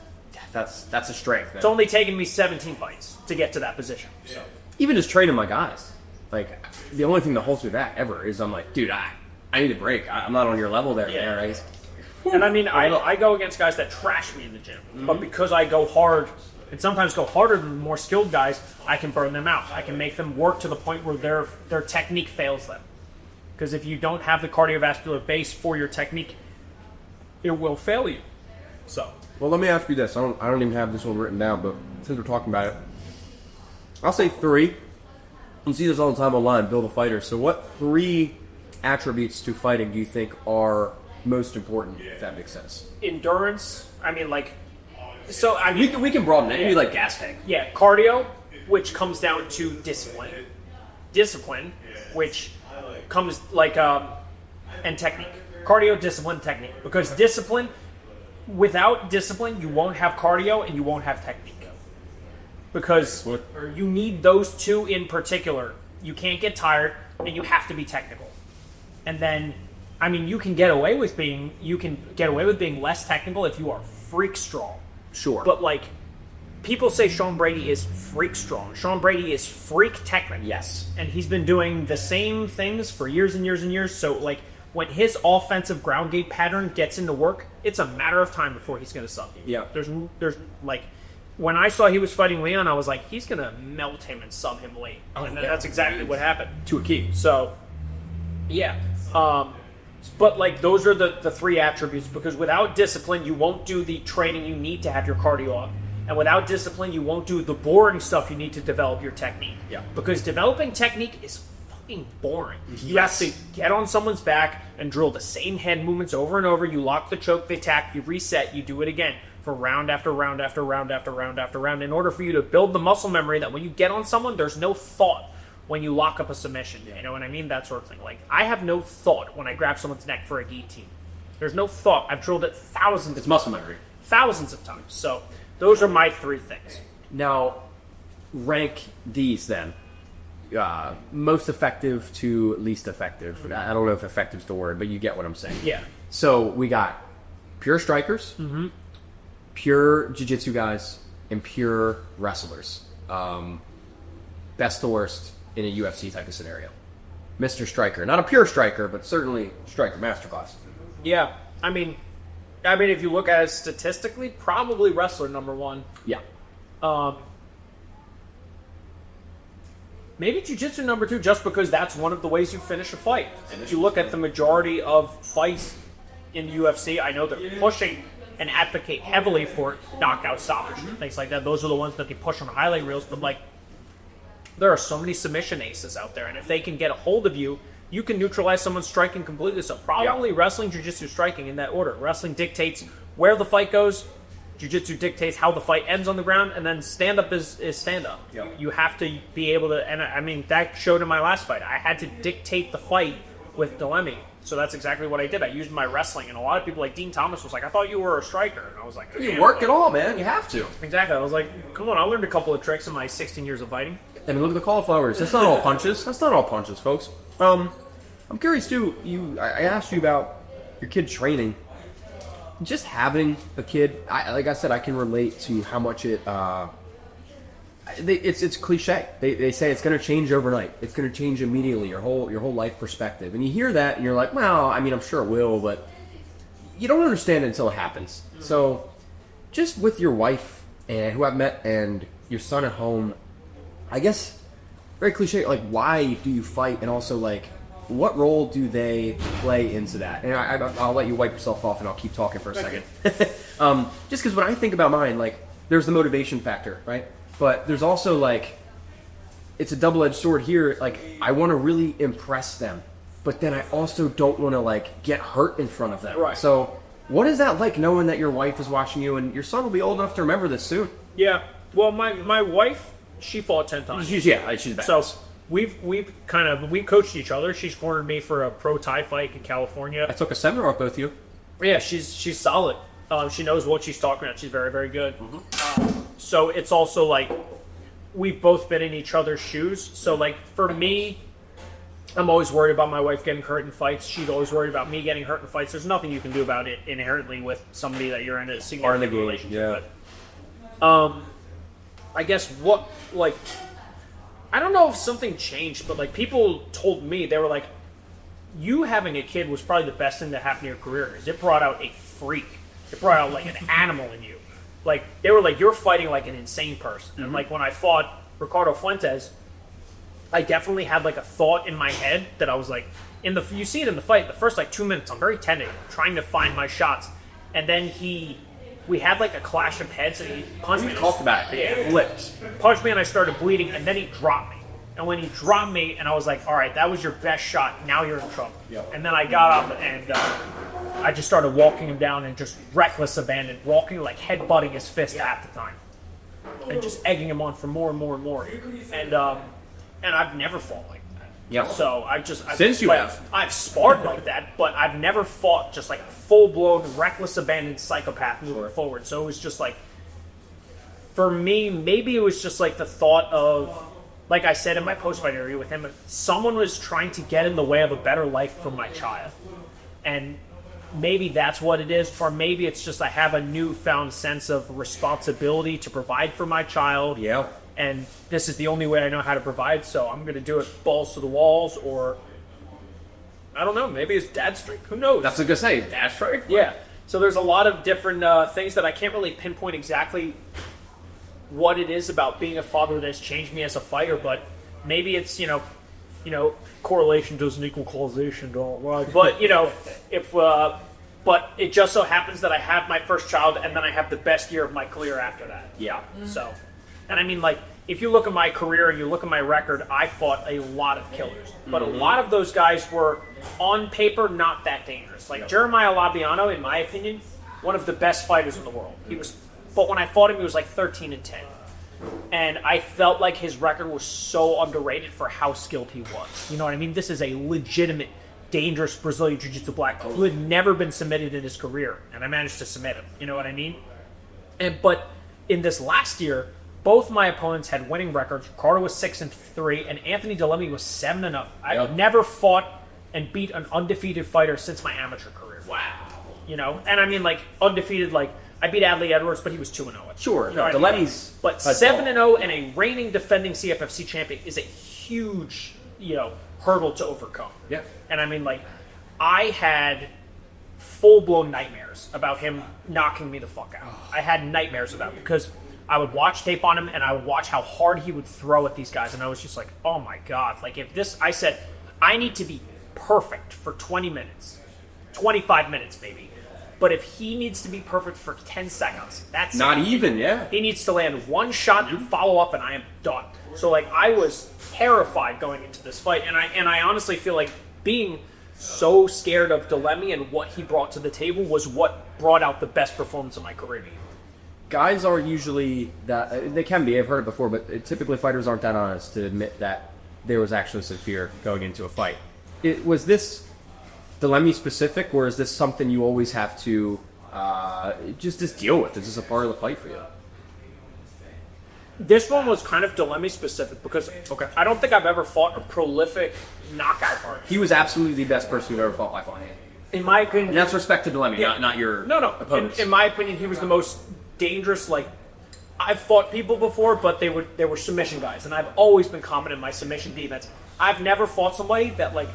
That's a strength, man. It's only taken me 17 fights to get to that position. So. Even just training my guys, the only thing that holds me back ever is I'm like, dude, I need a break. I'm not on your level there, man. Right? And I mean, I go against guys that trash me in the gym, but because I go hard, and sometimes go harder than the more skilled guys, I can burn them out. I can make them work to the point where their technique fails them. Because if you don't have the cardiovascular base for your technique, it will fail you. So. Well, let me ask you this. I don't even have this one written down, but since we're talking about it, I'll say 3. You see this all the time online, Build a Fighter. So what 3 attributes to fighting do you think are most important, if that makes sense? Endurance. I mean, we can broaden it. Maybe like gas tank. Yeah, cardio, which comes down to discipline. Discipline, which comes and technique. Cardio, discipline, technique. Because without discipline, you won't have cardio and you won't have technique. Because you need those 2 in particular. You can't get tired, and you have to be technical. And then, I mean, you can get away with being less technical if you are freak strong. Sure. But people say Sean Brady is freak strong. Sean Brady is freak technical. Yes. And he's been doing the same things for years and years and years. So when his offensive ground game pattern gets into work, it's a matter of time before he's going to sub you. Yeah. There's when I saw he was fighting Leon, I was like, he's going to melt him and sub him late. And that's exactly what happened. To a key. So, yeah. But those are the 3 attributes, because without discipline, you won't do the training you need to have your cardio up. And without discipline, you won't do the boring stuff you need to develop your technique. Yeah. Because developing technique is fucking boring. You have to get on someone's back and drill the same head movements over and over. You lock the choke, they tap, you reset, you do it again for round after round after round after round after round, in order for you to build the muscle memory that when you get on someone, there's no thought when you lock up a submission. You know what I mean? That sort of thing. I have no thought when I grab someone's neck for a guillotine. There's no thought. I've drilled it It's muscle memory. thousands of times. So those are my 3 things. Now, rank these then. Most effective to least effective. I don't know if effective is the word, but you get what I'm saying. Yeah. So we got pure strikers, pure jiu-jitsu guys, and pure wrestlers. Best to worst in a UFC type of scenario. Mr. Striker. Not a pure striker, but certainly striker masterclass. Yeah. I mean, if you look at it statistically, probably wrestler number one. Yeah. Maybe jiu-jitsu number two, just because that's one of the ways you finish a fight. If you look at the majority of fights in the UFC, I know they're pushing and advocate heavily for knockout stoppage, things like that. Those are the ones that they push on the highlight reels. But like, there are so many submission aces out there, and if they can get a hold of you, you can neutralize someone striking completely. So probably wrestling, jiu-jitsu, striking in that order. Wrestling dictates where the fight goes. Jiu-jitsu dictates how the fight ends on the ground, and then stand-up is stand-up. Yep. You have to be able to, and I mean, that showed in my last fight. I had to dictate the fight with Dilemme, so that's exactly what I did. I used my wrestling, and a lot of people, like Dean Thomas, was like, I thought you were a striker. And I was like, you work it all, man. You have to. Exactly. I was like, come on, I learned a couple of tricks in my 16 years of fighting. I mean, look at the cauliflowers. That's not all punches. That's not all punches, folks. I'm curious, too. I asked you about your kid training. Just having a kid, like I said, I can relate to how much it's cliche. They say it's going to change overnight. It's going to change immediately, your whole life perspective. And you hear that, and you're like, well, I mean, I'm sure it will, but you don't understand it until it happens. So, just with your wife and who I've met and your son at home, I guess very cliche. Like, why do you fight, and also like, what role do they play into that? And I'll let you wipe yourself off, and I'll keep talking for a second. Just because when I think about mine, like, there's the motivation factor, right? But there's also, like, it's a double-edged sword here. Like, I want to really impress them, but then I also don't want to, like, get hurt in front of them. Right. So what is that like, knowing that your wife is watching you, and your son will be old enough to remember this soon? Yeah. Well, my wife, she fought 10 times. She's badass. So We've coached each other. She's cornered me for a pro Thai fight in California. I took a seminar with both of you. Yeah, she's solid. She knows what she's talking about. She's very, very good. So it's also like we've both been in each other's shoes. So like for me, I'm always worried about my wife getting hurt in fights. She's always worried about me getting hurt in fights. There's nothing you can do about it inherently with somebody that you're in a significant relationship with. I guess I don't know if something changed, but like people told me, they were like, you having a kid was probably the best thing that happened in your career, because it brought out a freak. It brought out like an animal in you. Like they were like, you're fighting like an insane person. And like when I fought Ricardo Fuentes, I definitely had like a thought in my head that I was like, you see it in the fight, the first like 2 minutes, I'm very tentative, trying to find my shots. And then we had like a clash of heads, and he punched me. We talked about it. Yeah. Flipped. Punched me, and I started bleeding, and then he dropped me. And when he dropped me, and I was like, all right, that was your best shot. Now you're in trouble. Yep. And then I got up, and I just started walking him down in just reckless abandon, walking like headbutting his fist half the time, and just egging him on for more and more and more. And I've never fought like that. Yeah. So I've sparred like that, but I've never fought just like a full-blown, reckless, abandoned psychopath moving forward. So it was just like, for me, maybe it was just like the thought of, like I said in my post-fight interview with him, someone was trying to get in the way of a better life for my child. And maybe that's what it is. Or maybe it's just I have a newfound sense of responsibility to provide for my child. Yeah. And this is the only way I know how to provide, so I'm going to do it balls to the walls, or I don't know, maybe it's dad strength. Who knows? That's what I was going to say, dad strength? Yeah. So there's a lot of different things that I can't really pinpoint exactly what it is about being a father that's changed me as a fighter, but maybe it's, correlation doesn't equal causation, don't lie. But, but it just so happens that I have my first child, and then I have the best year of my career after that. Yeah. So, and I mean, like, if you look at my career and you look at my record, I fought a lot of killers. But a lot of those guys were, on paper, not that dangerous. Like, Jeremiah Labiano, in my opinion, one of the best fighters in the world. But when I fought him, he was like 13-10. And I felt like his record was so underrated for how skilled he was. You know what I mean? This is a legitimate, dangerous Brazilian Jiu-Jitsu black belt who had never been submitted in his career. And I managed to submit him. You know what I mean? But in this last year, both my opponents had winning records. Ricardo was 6-3, and Anthony Dilemme was 7-0. I've never fought and beat an undefeated fighter since my amateur career. Wow. You know, and I mean, like, undefeated, like, I beat Adley Edwards, but he was 2-0. Sure, you know Dilemme's... But 7-0 and a reigning defending CFFC champion is a huge, you know, hurdle to overcome. Yeah. And I mean, like, I had full-blown nightmares about him knocking me the fuck out. I had nightmares about it because I would watch tape on him and I would watch how hard he would throw at these guys, and I was just like, oh my God. Like, if this... I said, I need to be perfect for 20 minutes. 25 minutes, maybe. But if he needs to be perfect for 10 seconds, that's not even, yeah. He needs to land one shot and follow up, and I am done. So, like, I was terrified going into this fight, and I honestly feel like being so scared of Dilemme and what he brought to the table was what brought out the best performance of my career. Guys are usually that they can be. I've heard it before, but typically fighters aren't that honest to admit that there was actually some fear going into a fight. Was this Dilemme specific, or is this something you always have to just deal with? Is this a part of the fight for you? This one was kind of Dilemme specific because I don't think I've ever fought a prolific knockout artist. He was absolutely the best person you've ever fought by fought. In my opinion, and that's respect to Dilemme, not your opponents. In my opinion, he was the most dangerous. Like, I've fought people before, but they were submission guys, and I've always been confident in my submission defense. I've never fought somebody that, like,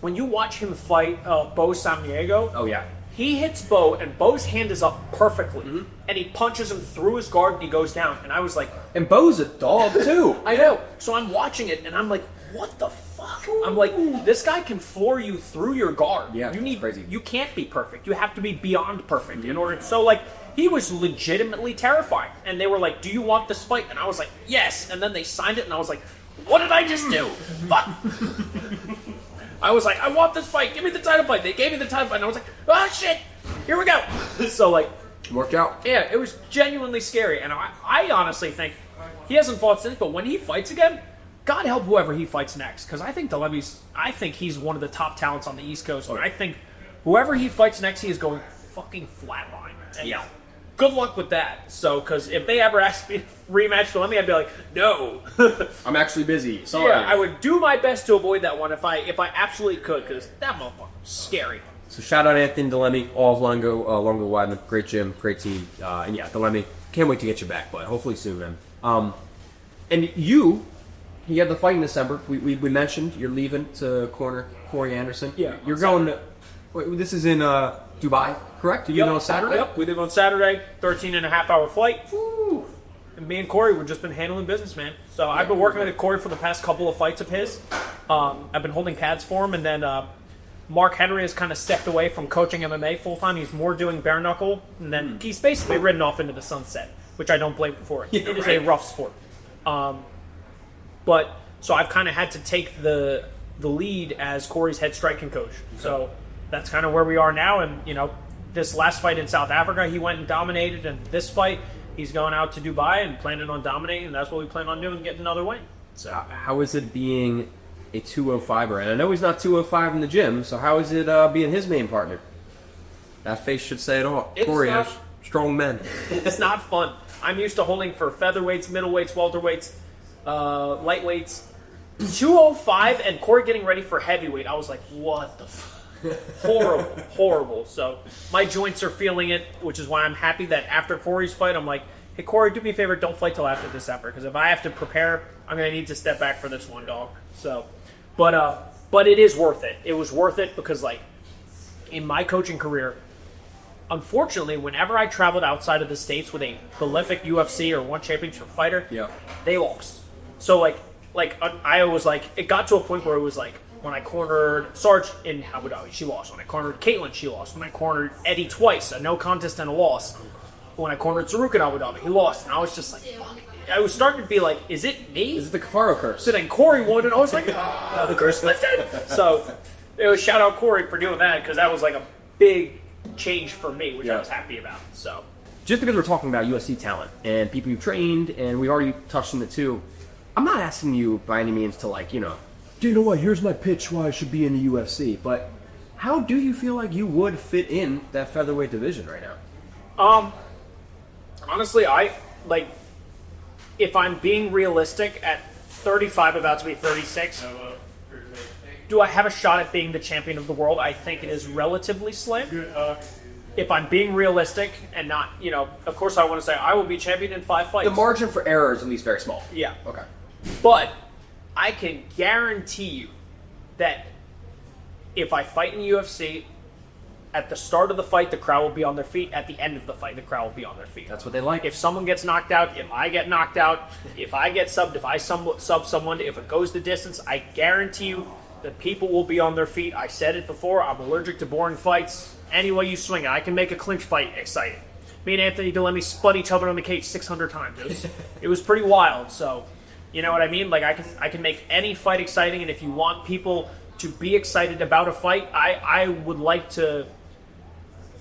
when you watch him fight Bo Samniego, he hits Bo, and Bo's hand is up perfectly, and he punches him through his guard, and he goes down. And I was like... And Bo's a dog, too. I know. So I'm watching it, and I'm like, what the fuck? I'm like, this guy can floor you through your guard. Yeah, crazy. You can't be perfect. You have to be beyond perfect in order... So, like, he was legitimately terrifying. And they were like, do you want this fight? And I was like, yes. And then they signed it, and I was like, what did I just do? Fuck. I was like, I want this fight. Give me the title fight. They gave me the title fight. And I was like, oh, shit. Here we go. So, like... Worked out. Yeah, it was genuinely scary. And I honestly think he hasn't fought since, but when he fights again, God help whoever he fights next. Because I think he's one of the top talents on the East Coast. And I think whoever he fights next, he is going fucking flatline. And yeah. Good luck with that. So, because if they ever asked me to rematch Dilemme, I'd be like, no. I'm actually busy. Sorry. Yeah, I would do my best to avoid that one if I absolutely could, because that motherfucker was scary. So shout out Anthony Dilemme, all of Longo Weidman, great gym, great team, and yeah, Dilemme, can't wait to get you back, bud. Hopefully soon, man. And he had the fight in December. We mentioned you're leaving to corner Corey Anderson. Yeah, you're going. This is in Dubai, correct? You know, Saturday. Yep, we leave on Saturday. 13.5-hour flight. Woo. And me and Corey, we've just been handling business, man. So I've been working with Corey for the past couple of fights of his. I've been holding pads for him, and then Mark Henry has kind of stepped away from coaching MMA full time. He's more doing bare knuckle, and then he's basically ridden off into the sunset, which I don't blame him for. It is a rough sport. But so I've kind of had to take the lead as Corey's head striking coach. So that's kind of where we are now. And you know, this last fight in South Africa, he went and dominated, and this fight, he's going out to Dubai and planning on dominating, and that's what we plan on doing, getting another win. So how is it being a 205er? And I know he's not 205 in the gym, so how is it being his main partner? That face should say it all. Corey has strong men. It's not fun. I'm used to holding for featherweights, middleweights, welterweights, lightweights. 205 and Corey getting ready for heavyweight. I was like, what the fuck? Horrible. So my joints are feeling it, which is why I'm happy that after Corey's fight, I'm like, hey, Corey, do me a favor, don't fight till after December, because if I have to prepare, I'm going to need to step back for this one, dog. So, but it is worth it. It was worth it because, like, in my coaching career, unfortunately, whenever I traveled outside of the States with a prolific UFC or one championship fighter, they lost. So, I was like, it got to a point where it was like, when I cornered Sarge in Abu Dhabi, she lost. When I cornered Caitlin, she lost. When I cornered Eddie twice, a no contest and a loss. When I cornered Zaruk in Abu Dhabi, he lost. And I was just like, fuck. I was starting to be like, is it me? Is it the Cafaro curse? So then Corey won, and I was like, the curse lifted. So it was shout out Corey for doing that, because that was like a big change for me, which I was happy about. So just because we're talking about UFC talent and people you've trained, and we already touched on it too, I'm not asking you by any means to, like, do you know what, here's my pitch why I should be in the UFC, but how do you feel like you would fit in that featherweight division right now? Honestly, if I'm being realistic, at 35, about to be 36, do I have a shot at being the champion of the world? I think it is relatively slim. If I'm being realistic and not, of course I want to say I will be champion in 5 fights. The margin for error is at least very small. Yeah. Okay. But I can guarantee you that if I fight in the UFC, at the start of the fight, the crowd will be on their feet. At the end of the fight, the crowd will be on their feet. That's what they like. If someone gets knocked out, if I get knocked out, if I get subbed, if I sub someone, if it goes the distance, I guarantee you that people will be on their feet. I said it before, I'm allergic to boring fights. Any way you swing it, I can make a clinch fight exciting. Me and Anthony Dilemme spun each other in the cage 600 times. It was pretty wild. So, you know what I mean? Like I can make any fight exciting, and if you want people to be excited about a fight, I would like to,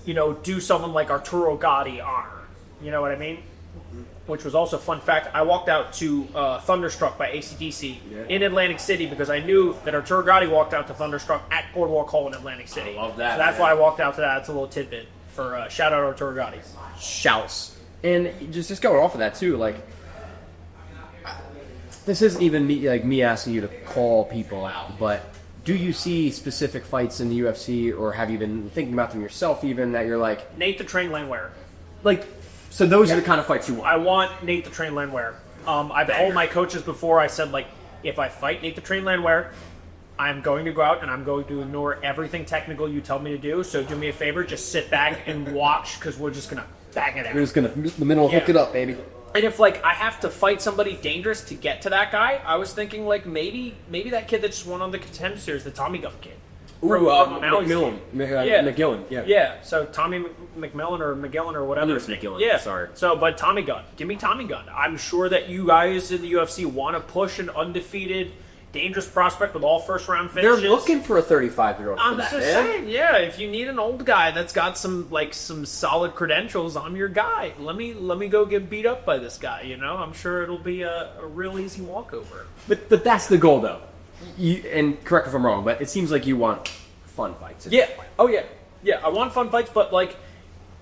do something like Arturo Gatti honor. You know what I mean? Which was also a fun fact. I walked out to Thunderstruck by AC/DC in Atlantic City because I knew that Arturo Gatti walked out to Thunderstruck at Boardwalk Hall in Atlantic City. I love that. So that's why I walked out to that. It's a little tidbit for shout out Arturo Gatti. Shouts. And just going off of that too, like, this isn't even me asking you to call people out, but do you see specific fights in the UFC, or have you been thinking about them yourself even, that you're like... Nate the Train Landwehr. So those are the kind of fights you want. I want Nate the Train Landwehr. I've told my coaches before, I said, if I fight Nate the Train Landwehr, I'm going to go out and I'm going to ignore everything technical you tell me to do. So do me a favor, just sit back and watch, because we're just going to bang it out. We're just going to, the middle, hook it up, baby. And if, I have to fight somebody dangerous to get to that guy, I was thinking, maybe that kid that just won on the Contender Series, the Tommy Guff kid. McGillen. Yeah, so Tommy McMillan or McGillen or whatever. It's McGillen, yeah. sorry. So, but Tommy Gunn. Give me Tommy Gunn. I'm sure that you guys in the UFC want to push an undefeated, dangerous prospect with all first-round finishes. They're looking for a 35-year-old I'm just saying, if you need an old guy that's got some solid credentials, I'm your guy. Let me go get beat up by this guy, I'm sure it'll be a real easy walkover. But that's the goal, though. And correct me if I'm wrong, but it seems like you want fun fights. Yeah. Oh, yeah. Yeah, I want fun fights, but,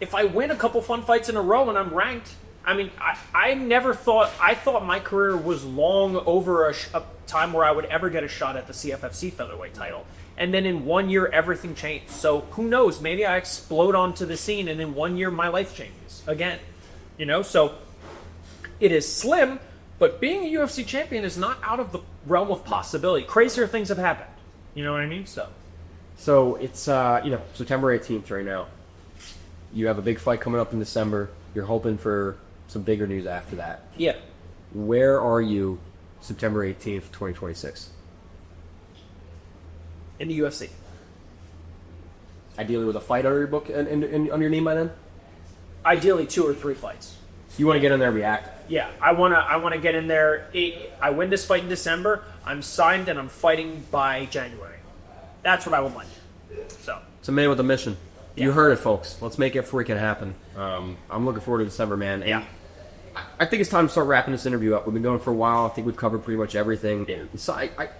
if I win a couple fun fights in a row and I'm ranked, I thought my career was long over a time where I would ever get a shot at the CFFC featherweight title. And then in 1 year, everything changed. So who knows? Maybe I explode onto the scene and in 1 year, my life changes again. So it is slim, but being a UFC champion is not out of the realm of possibility. Crazier things have happened. You know what I mean? So it's, September 18th right now. You have a big fight coming up in December. You're hoping for some bigger news after that. Yeah. Where are you September 18th, 2026? In the UFC. Ideally with a fight under your book and under your name by then? Ideally 2 or 3 fights. You want to get in there and be active? Yeah, I want to get in there. I win this fight in December. I'm signed and I'm fighting by January. That's what I would like. So it's a man with a mission. Yeah. You heard it, folks. Let's make it freaking happen. I'm looking forward to December, man. And I think it's time to start wrapping this interview up. We've been going for a while. I think we've covered pretty much everything. Yeah. So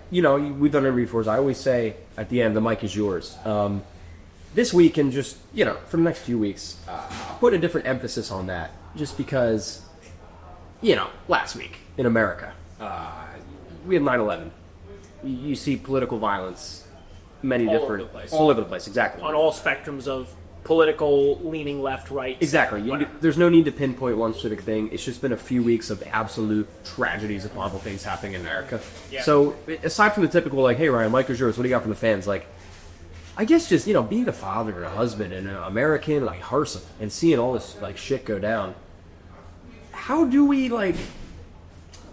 we've done interviews before. I always say at the end, the mic is yours. This week and just for the next few weeks, I'll put a different emphasis on that. Just because, last week in America, we had 9/11. You see political violence. Many all different, over the place. All over the place, exactly. On all spectrums of political leaning left, right. Exactly. There's no need to pinpoint one specific thing. It's just been a few weeks of absolute tragedies of awful things happening in America. Yeah. So, aside from the typical, hey, Ryan, mic is yours, what do you got from the fans? I guess just, being a father and a husband and an American, person, and seeing all this, shit go down. How do we,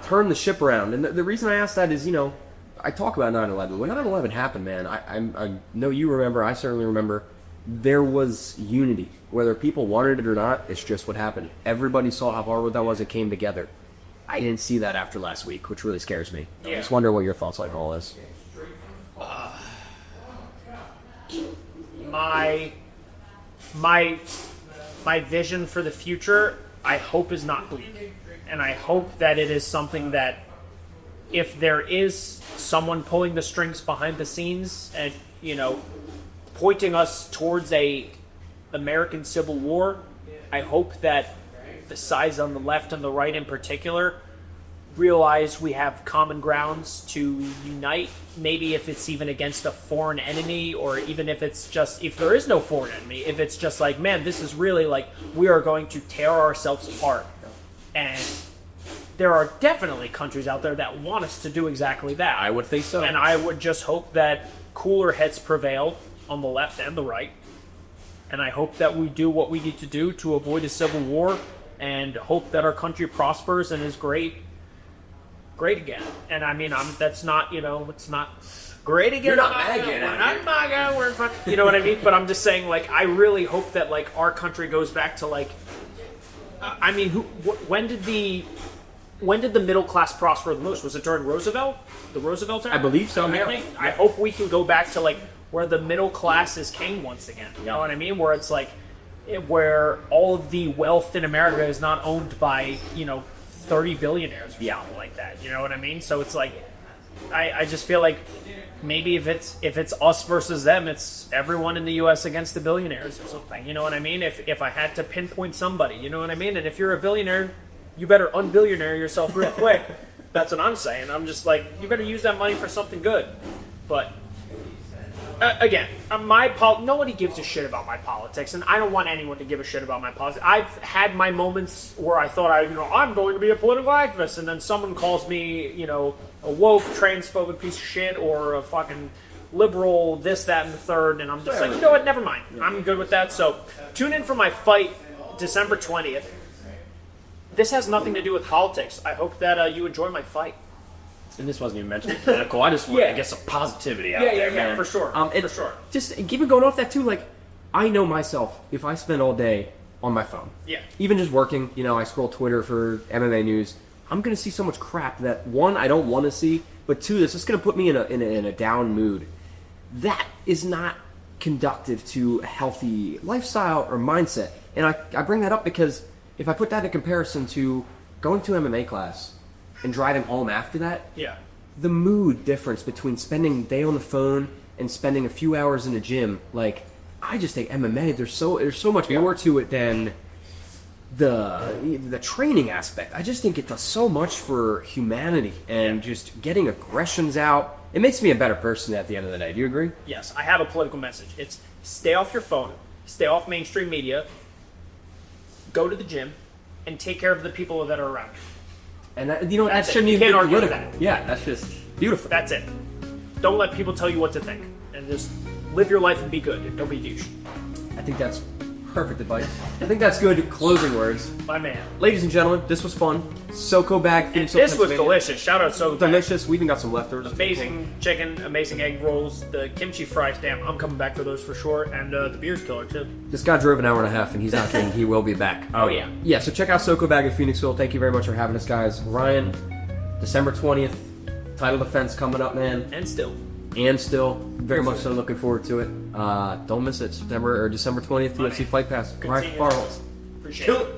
turn the ship around? And the reason I ask that is, I talk about 9/11. When 9/11 happened, man, I know you remember, I certainly remember, there was unity. Whether people wanted it or not, it's just what happened. Everybody saw how horrible that was. It came together. I didn't see that after last week, which really scares me. Yeah. I just wonder what your thoughts on all this. My vision for the future, I hope, is not bleak. And I hope that it is something that if there is someone pulling the strings behind the scenes and, pointing us towards a American Civil War, I hope that the sides on the left and the right in particular realize we have common grounds to unite. Maybe if it's even against a foreign enemy, or even if it's just, if there is no foreign enemy, if it's just like, man, this is really like, we are going to tear ourselves apart. And there are definitely countries out there that want us to do exactly that. I would think so. And I would just hope that cooler heads prevail on the left and the right. And I hope that we do what we need to do to avoid a civil war, and hope that our country prospers and is great again. And I mean, that's not, it's not great again. You're not MAGA. We're not MAGA. We're fun. You know what I mean? But I'm just saying, like, I really hope that, like, our country goes back to, like, I mean, when did the middle class prosper the most? Was it during Roosevelt? The Roosevelt era? I believe so. Yeah. I hope we can go back to, like, where the middle class is king once again. You know what I mean? Where it's like, where all of the wealth in America is not owned by, 30 billionaires or something like that. You know what I mean? So it's like, I just feel like maybe if it's us versus them, it's everyone in the U.S. against the billionaires or something. You know what I mean? If I had to pinpoint somebody, you know what I mean? And if you're a billionaire, you better unbillionaire yourself real quick. That's what I'm saying. I'm just like, you better use that money for something good. But again, nobody gives a shit about my politics, and I don't want anyone to give a shit about my politics. I've had my moments where I thought I'm going to be a political activist, and then someone calls me, a woke, transphobic piece of shit, or a fucking liberal, this, that, and the third, and I'm just like, you know what, never mind. I'm good with that. So tune in for my fight December 20th. This has nothing to do with politics. I hope that you enjoy my fight. And this wasn't even mentioned political. I just want to get some positivity out there, man. For sure. For sure. Just even going off that too, like, I know myself, if I spend all day on my phone, even just working, I scroll Twitter for MMA news, I'm going to see so much crap that, one, I don't want to see, but two, that's just going to put me in a down mood. That is not conductive to a healthy lifestyle or mindset. And I bring that up because if I put that in comparison to going to MMA class and driving home after that, the mood difference between spending a day on the phone and spending a few hours in the gym, like, I just think MMA, there's so much more to it than the training aspect. I just think it does so much for humanity and just getting aggressions out. It makes me a better person at the end of the day. Do you agree? Yes, I have a political message. It's stay off your phone, stay off mainstream media, go to the gym, and take care of the people that are around you. And that shouldn't even be argue political. that. Yeah, that's just beautiful. That's it. Don't let people tell you what to think, and just live your life and be good, and don't be a douche. I think that's perfect advice. I think that's good closing words. My man. Ladies and gentlemen, this was fun. Soko Bag. And this was delicious. Shout out Soko Bag. Delicious. We even got some leftovers. Amazing chicken, amazing egg rolls, the kimchi fries. Damn, I'm coming back for those for sure. And the beer's killer too. This guy drove an hour and a half, and he's not kidding. He will be back. Oh yeah. Yeah. So check out Soko Bag in Phoenixville. Thank you very much for having us, guys. Ryan, December 20th, title defense coming up, man. And still. Very much so looking forward to it. Don't miss it. December 20th, UFC Fight Pass. Ryan Cafaro. Appreciate it.